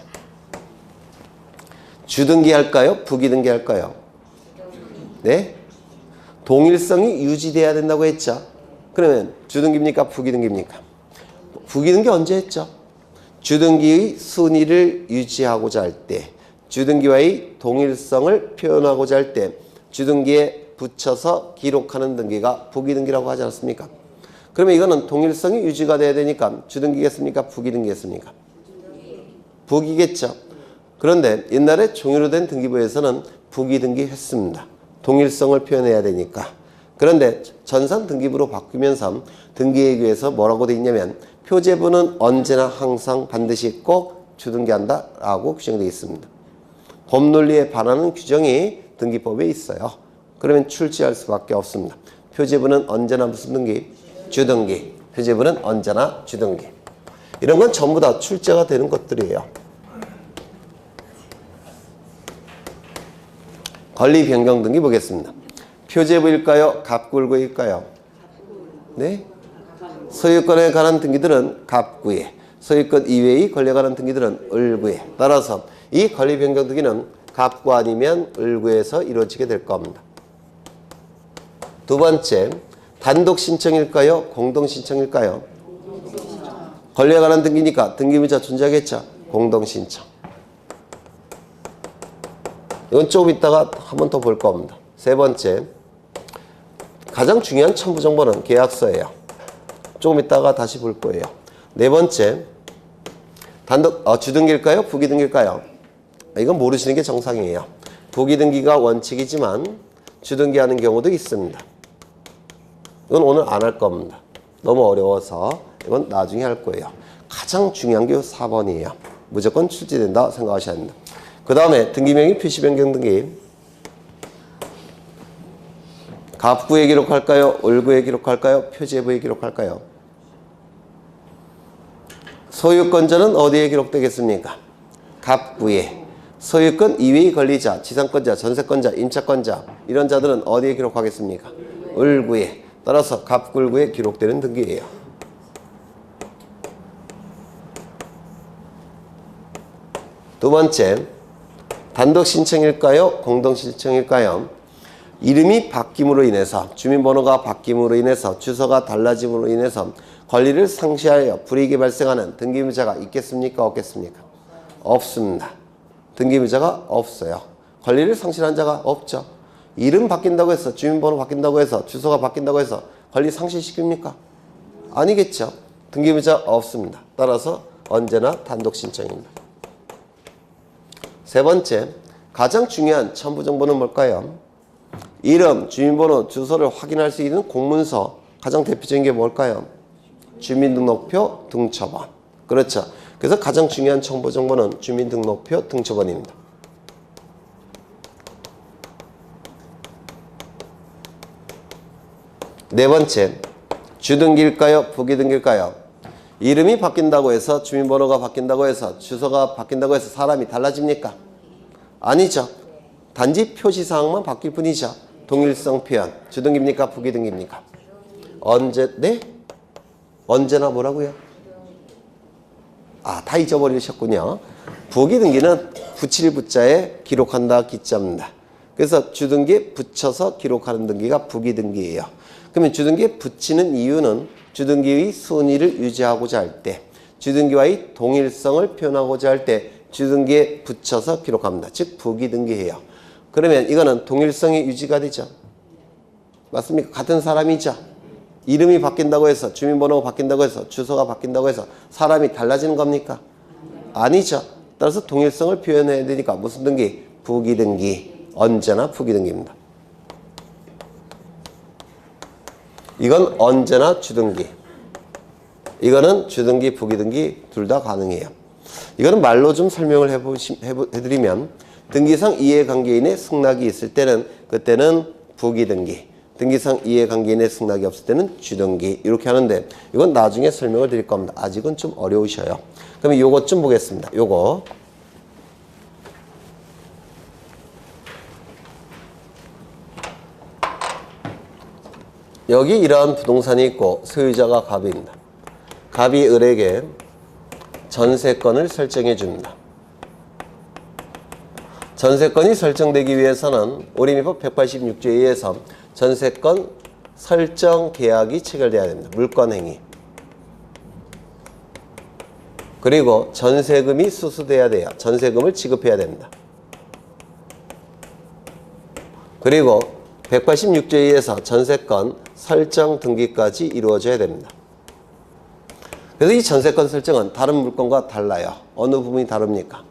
주등기 할까요? 부기등기 할까요? 네? 동일성이 유지돼야 된다고 했죠. 그러면 주등기입니까? 부기등기입니까? 부기등기 언제 했죠? 주등기의 순위를 유지하고자 할 때, 주등기와의 동일성을 표현하고자 할 때 주등기에 붙여서 기록하는 등기가 부기등기라고 하지 않습니까? 그러면 이거는 동일성이 유지가 돼야 되니까 주등기겠습니까? 부기등기겠습니까? 부기겠죠. 그런데 옛날에 종이로 된 등기부에서는 부기등기 했습니다. 동일성을 표현해야 되니까. 그런데 전산 등기부로 바뀌면서 등기예규에서 뭐라고 돼 있냐면 표제부는 언제나 항상 반드시 꼭 주등기한다 라고 규정되어 있습니다. 법 논리에 반하는 규정이 등기법에 있어요. 그러면 출제할 수밖에 없습니다. 표제부는 언제나 무슨 등기? 주등기. 표제부는 언제나 주등기. 이런 건 전부 다 출제가 되는 것들이에요. 권리 변경 등기 보겠습니다. 표제부일까요? 갑구을구일까요? 네? 소유권에 관한 등기들은 갑구에, 소유권 이외의 권리에 관한 등기들은 을구에. 따라서 이 권리 변경 등기는 갑구 아니면 을구에서 이루어지게 될 겁니다. 두 번째, 단독 신청일까요? 공동 신청일까요? 권리에 관한 등기니까 등기부자 존재하겠죠? 공동 신청. 이건 조금 있다가 한 번 더 볼 겁니다. 세 번째, 가장 중요한 첨부 정보는 계약서예요. 조금 있다가 다시 볼 거예요. 네 번째, 주등기일까요? 부기등기일까요? 이건 모르시는 게 정상이에요. 부기등기가 원칙이지만 주등기하는 경우도 있습니다. 이건 오늘 안 할 겁니다. 너무 어려워서 이건 나중에 할 거예요. 가장 중요한 게 4번이에요. 무조건 출제된다 생각하셔야 합니다. 그 다음에 등기명의 표시변경 등기. 갑구에 기록할까요? 을구에 기록할까요? 표제부에 기록할까요? 소유권자는 어디에 기록되겠습니까? 갑구에. 소유권 이외의 권리자, 지상권자, 전세권자, 임차권자 이런 자들은 어디에 기록하겠습니까? 을구에. 따라서 갑구을구에 기록되는 등기예요. 두 번째, 단독 신청일까요? 공동 신청일까요? 이름이 바뀜으로 인해서, 주민번호가 바뀜으로 인해서, 주소가 달라짐으로 인해서 권리를 상실하여 불이익이 발생하는 등기부자가 있겠습니까? 없겠습니까? 없습니다. 등기부자가 없어요. 권리를 상실한 자가 없죠. 이름 바뀐다고 해서, 주민번호 바뀐다고 해서, 주소가 바뀐다고 해서 권리 상실시킵니까? 아니겠죠. 등기부자 없습니다. 따라서 언제나 단독 신청입니다. 세 번째, 가장 중요한 첨부 정보는 뭘까요? 이름, 주민번호, 주소를 확인할 수 있는 공문서. 가장 대표적인 게 뭘까요? 주민등록표, 등초번. 그렇죠. 그래서 가장 중요한 첨부 정보는 주민등록표, 등초번입니다. 네 번째, 주등기일까요? 부기등기일까요? 이름이 바뀐다고 해서, 주민번호가 바뀐다고 해서, 주소가 바뀐다고 해서 사람이 달라집니까? 아니죠. 단지 표시사항만 바뀔 뿐이죠. 동일성 표현. 주등기입니까? 부기등기입니까? 네? 언제나 뭐라고요? 다 잊어버리셨군요. 부기등기는 붙일 붙자에 기록한다 기자입니다. 그래서 주등기에 붙여서 기록하는 등기가 부기등기예요. 그러면 주등기에 붙이는 이유는 주등기의 순위를 유지하고자 할 때, 주등기와의 동일성을 표현하고자 할 때 주등기에 붙여서 기록합니다. 즉 부기등기예요. 그러면 이거는 동일성이 유지가 되죠. 맞습니까? 같은 사람이죠. 이름이 바뀐다고 해서, 주민번호가 바뀐다고 해서, 주소가 바뀐다고 해서 사람이 달라지는 겁니까? 아니죠. 따라서 동일성을 표현해야 되니까 무슨 등기? 부기등기. 언제나 부기등기입니다. 이건 언제나 주등기. 이거는 주등기, 부기등기 둘 다 가능해요. 이거는 말로 좀 설명을 해드리면, 등기상 이해관계인의 승낙이 있을 때는 그때는 부기등기, 등기상 이해관계인의 승낙이 없을 때는 주등기, 이렇게 하는데 이건 나중에 설명을 드릴 겁니다. 아직은 좀 어려우셔요. 그러면 요것 좀 보겠습니다. 요거 여기 이러한 부동산이 있고 소유자가 갑입니다. 갑이 을에게 전세권을 설정해 줍니다. 전세권이 설정되기 위해서는 우리민법 186조에 의해서 전세권 설정 계약이 체결돼야 됩니다. 물권행위. 그리고 전세금이 수수돼야 돼요. 전세금을 지급해야 됩니다. 그리고 186조에 의해서 전세권 설정 등기까지 이루어져야 됩니다. 그래서 이 전세권 설정은 다른 물건과 달라요. 어느 부분이 다릅니까?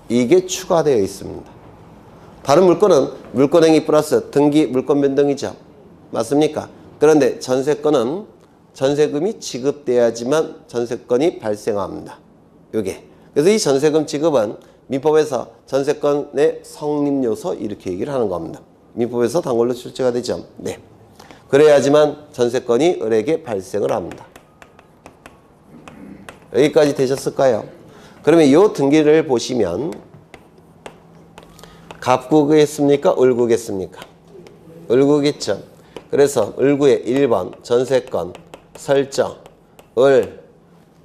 이게 추가되어 있습니다. 다른 물건은 물권행위 플러스 등기 물권 변동이죠. 맞습니까? 그런데 전세권은 전세금이 지급돼야지만 전세권이 발생합니다. 요게. 그래서 이 전세금 지급은 민법에서 전세건의 성립요소 이렇게 얘기를 하는 겁니다. 민법에서 단골로 출제가 되죠. 네. 그래야지만 전세건이 을에게 발생을 합니다. 여기까지 되셨을까요? 그러면 이 등기를 보시면 갑구겠습니까? 을구겠습니까? 을구겠죠. 그래서 을구의 1번 전세건 설정 을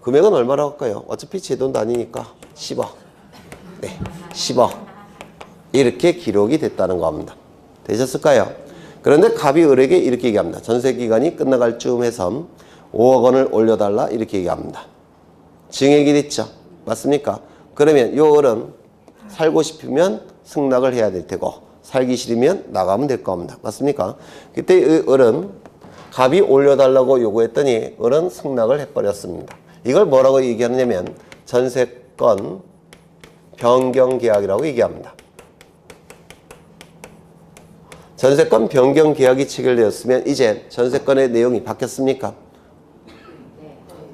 금액은 얼마라고 할까요? 어차피 제 돈도 아니니까 10억. 네, 10억. 이렇게 기록이 됐다는 겁니다. 되셨을까요? 그런데 갑이 을에게 이렇게 얘기합니다. 전세기간이 끝나갈 쯤 해서 5억 원을 올려달라 이렇게 얘기합니다. 증액이 됐죠. 맞습니까? 그러면 요 을은 살고 싶으면 승낙을 해야 될 테고 살기 싫으면 나가면 될 겁니다. 맞습니까? 그때 이 을은 갑이 올려달라고 요구했더니 을은 승낙을 해버렸습니다. 이걸 뭐라고 얘기하느냐면 전세건 변경계약이라고 얘기합니다. 전세건 변경계약이 체결되었으면 이제 전세건의 내용이 바뀌었습니까?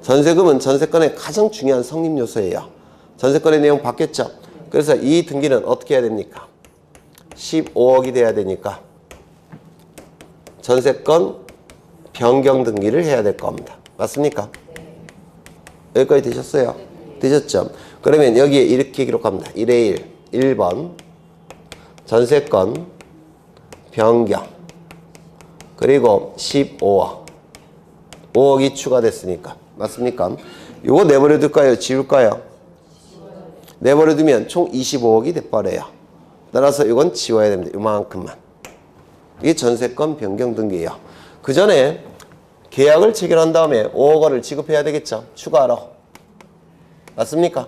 전세금은 전세건의 가장 중요한 성립요소예요. 전세건의 내용 바뀌었죠? 그래서 이 등기는 어떻게 해야 됩니까? 15억이 돼야 되니까 전세건 변경 등기를 해야 될 겁니다. 맞습니까? 여기까지 되셨어요? 되셨죠? 그러면 여기에 이렇게 기록합니다. 1의 1, 1번 전세건 변경 그리고 15억 5억이 추가됐으니까 맞습니까? 이거 내버려 둘까요? 지울까요? 내버려 두면 총 25억이 돼버려요. 따라서 이건 지워야 됩니다. 이만큼만. 이게 전세건 변경 등기예요. 그 전에 계약을 체결한 다음에 5억 원을 지급해야 되겠죠. 추가로. 맞습니까?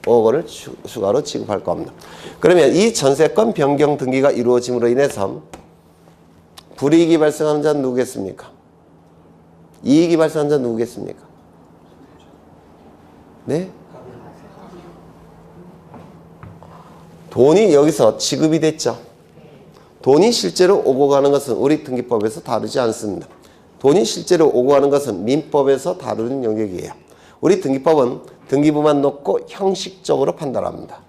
5억 원을 추가로 지급할 겁니다. 그러면 이 전세건 변경 등기가 이루어짐으로 인해서 불이익이 발생하는 자는 누구겠습니까? 이익이 발생하는 자는 누구겠습니까? 네? 돈이 여기서 지급이 됐죠. 돈이 실제로 오고 가는 것은 우리 등기법에서 다루지 않습니다. 돈이 실제로 오고 가는 것은 민법에서 다루는 영역이에요. 우리 등기법은 등기부만 놓고 형식적으로 판단합니다.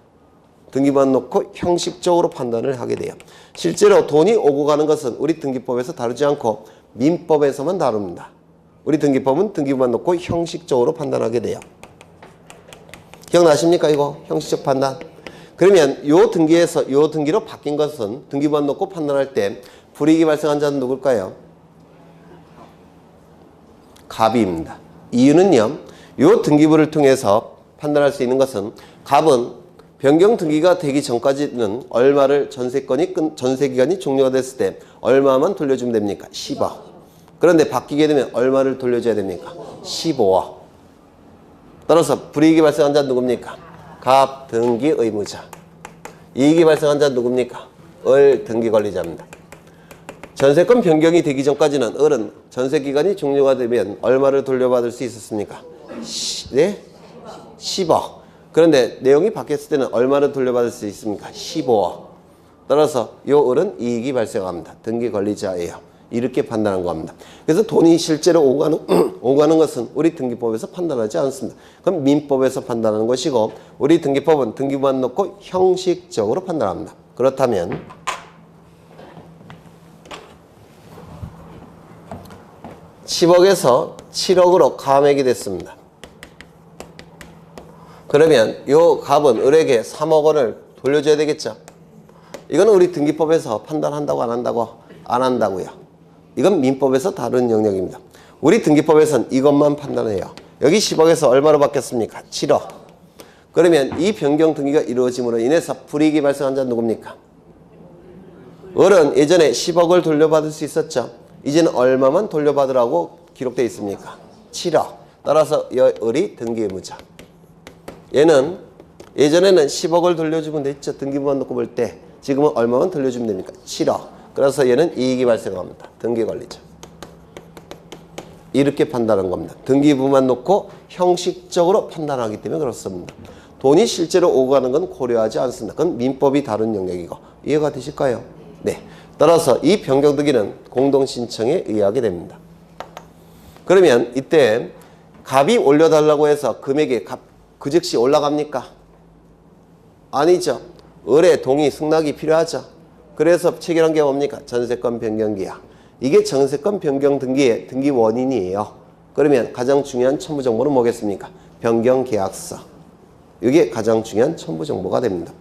등기부만 놓고 형식적으로 판단을 하게 돼요. 실제로 돈이 오고 가는 것은 우리 등기법에서 다루지 않고 민법에서만 다룹니다. 우리 등기법은 등기부만 놓고 형식적으로 판단하게 돼요. 기억나십니까 이거? 형식적 판단. 그러면 요 등기에서 요 등기로 바뀐 것은 등기부만 놓고 판단할 때 불이익이 발생한 자는 누굴까요? 갑입니다. 이유는요. 요 등기부를 통해서 판단할 수 있는 것은 갑은 변경 등기가 되기 전까지는 얼마를 전세기간이 종료가 됐을 때 얼마만 돌려주면 됩니까? 10억. 그런데 바뀌게 되면 얼마를 돌려줘야 됩니까? 15억. 따라서 불이익이 발생한 자는 누굽니까? 갑 등기 의무자. 이익이 발생한 자는 누굽니까? 을 등기 관리자입니다. 전세권 변경이 되기 전까지는 을은 전세기간이 종료가 되면 얼마를 돌려받을 수 있었습니까? 네? 10억. 그런데 내용이 바뀌었을 때는 얼마를 돌려받을 수 있습니까? 15억. 따라서 이 을은 이익이 발생합니다. 등기 관리자예요. 이렇게 판단한 겁니다. 그래서 돈이 실제로 오고 가는 것은 우리 등기법에서 판단하지 않습니다. 그럼 민법에서 판단하는 것이고 우리 등기법은 등기부만 놓고 형식적으로 판단합니다. 그렇다면 (10억에서) 7억으로 감액이 됐습니다. 그러면 이 갑은 을에게 3억 원을 돌려줘야 되겠죠. 이거는 우리 등기법에서 판단한다고 안 한다고? 안 한다고요. 이건 민법에서 다른 영역입니다. 우리 등기법에서는 이것만 판단해요. 여기 10억에서 얼마로 바뀌었습니까? 7억. 그러면 이 변경 등기가 이루어짐으로 인해서 불이익이 발생한 자는 누굽니까? 을은 예전에 10억을 돌려받을 수 있었죠. 이제는 얼마만 돌려받으라고 기록되어 있습니까? 7억. 따라서 을이 등기 의무자. 얘는 예전에는 10억을 돌려주면 됐죠. 등기부만 놓고 볼 때. 지금은 얼마만 돌려주면 됩니까? 7억. 그래서 얘는 이익이 발생합니다. 등기관리자. 이렇게 판단한 겁니다. 등기부만 놓고 형식적으로 판단하기 때문에 그렇습니다. 돈이 실제로 오고 가는 건 고려하지 않습니다. 그건 민법이 다른 영역이고. 이해가 되실까요? 네. 따라서 이 변경 등기는 공동신청에 의하게 됩니다. 그러면 이때 갑이 올려달라고 해서 금액이 그 즉시 올라갑니까? 아니죠. 을의 동의, 승낙이 필요하죠. 그래서 체결한 게 뭡니까? 전세권 변경 계약. 이게 전세권 변경 등기의 등기 원인이에요. 그러면 가장 중요한 첨부 정보는 뭐겠습니까? 변경 계약서. 이게 가장 중요한 첨부 정보가 됩니다.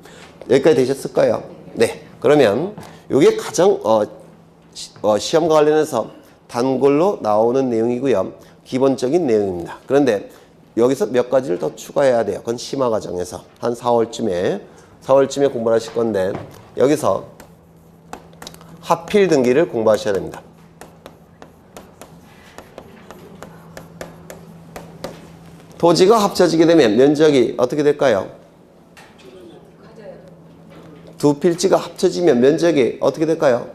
여기까지 되셨을까요? 네. 그러면 이게 가장 시험과 관련해서 단골로 나오는 내용이고요. 기본적인 내용입니다. 그런데 여기서 몇 가지를 더 추가해야 돼요. 그건 심화 과정에서 한 4월쯤에 공부를 하실 건데 여기서 하필 등기를 공부하셔야 됩니다. 토지가 합쳐지게 되면 면적이 어떻게 될까요? 두 필지가 합쳐지면 면적이 어떻게 될까요?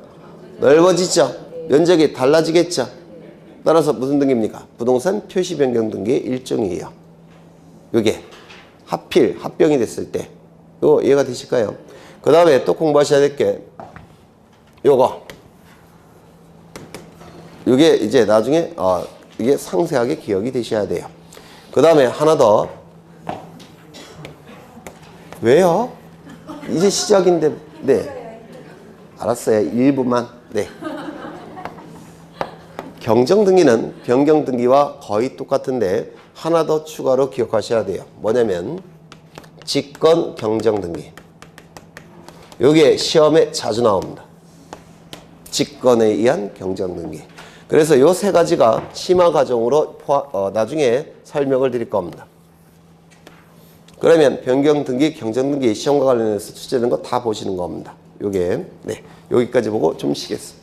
넓어지죠. 면적이 달라지겠죠. 따라서 무슨 등기입니까? 부동산 표시 변경 등기의 일종이에요. 이게 하필 합병이 됐을 때 이거 이해가 되실까요? 그 다음에 또 공부하셔야 될 게 요거 이게 이제 나중에 이게 상세하게 기억이 되셔야 돼요. 그 다음에 하나 더. 왜요? 이제 시작인데. 네, 알았어요. 일부만. 네. 경정등기는 변경등기와 거의 똑같은데 하나 더 추가로 기억하셔야 돼요. 뭐냐면 직권 경정등기. 이게 시험에 자주 나옵니다. 직권에 의한 경정등기. 그래서 요 세 가지가 심화 과정으로 나중에 설명을 드릴 겁니다. 그러면 변경등기, 경정등기 시험과 관련해서 출제되는 거 다 보시는 겁니다. 요게 네, 여기까지 보고 좀 쉬겠습니다.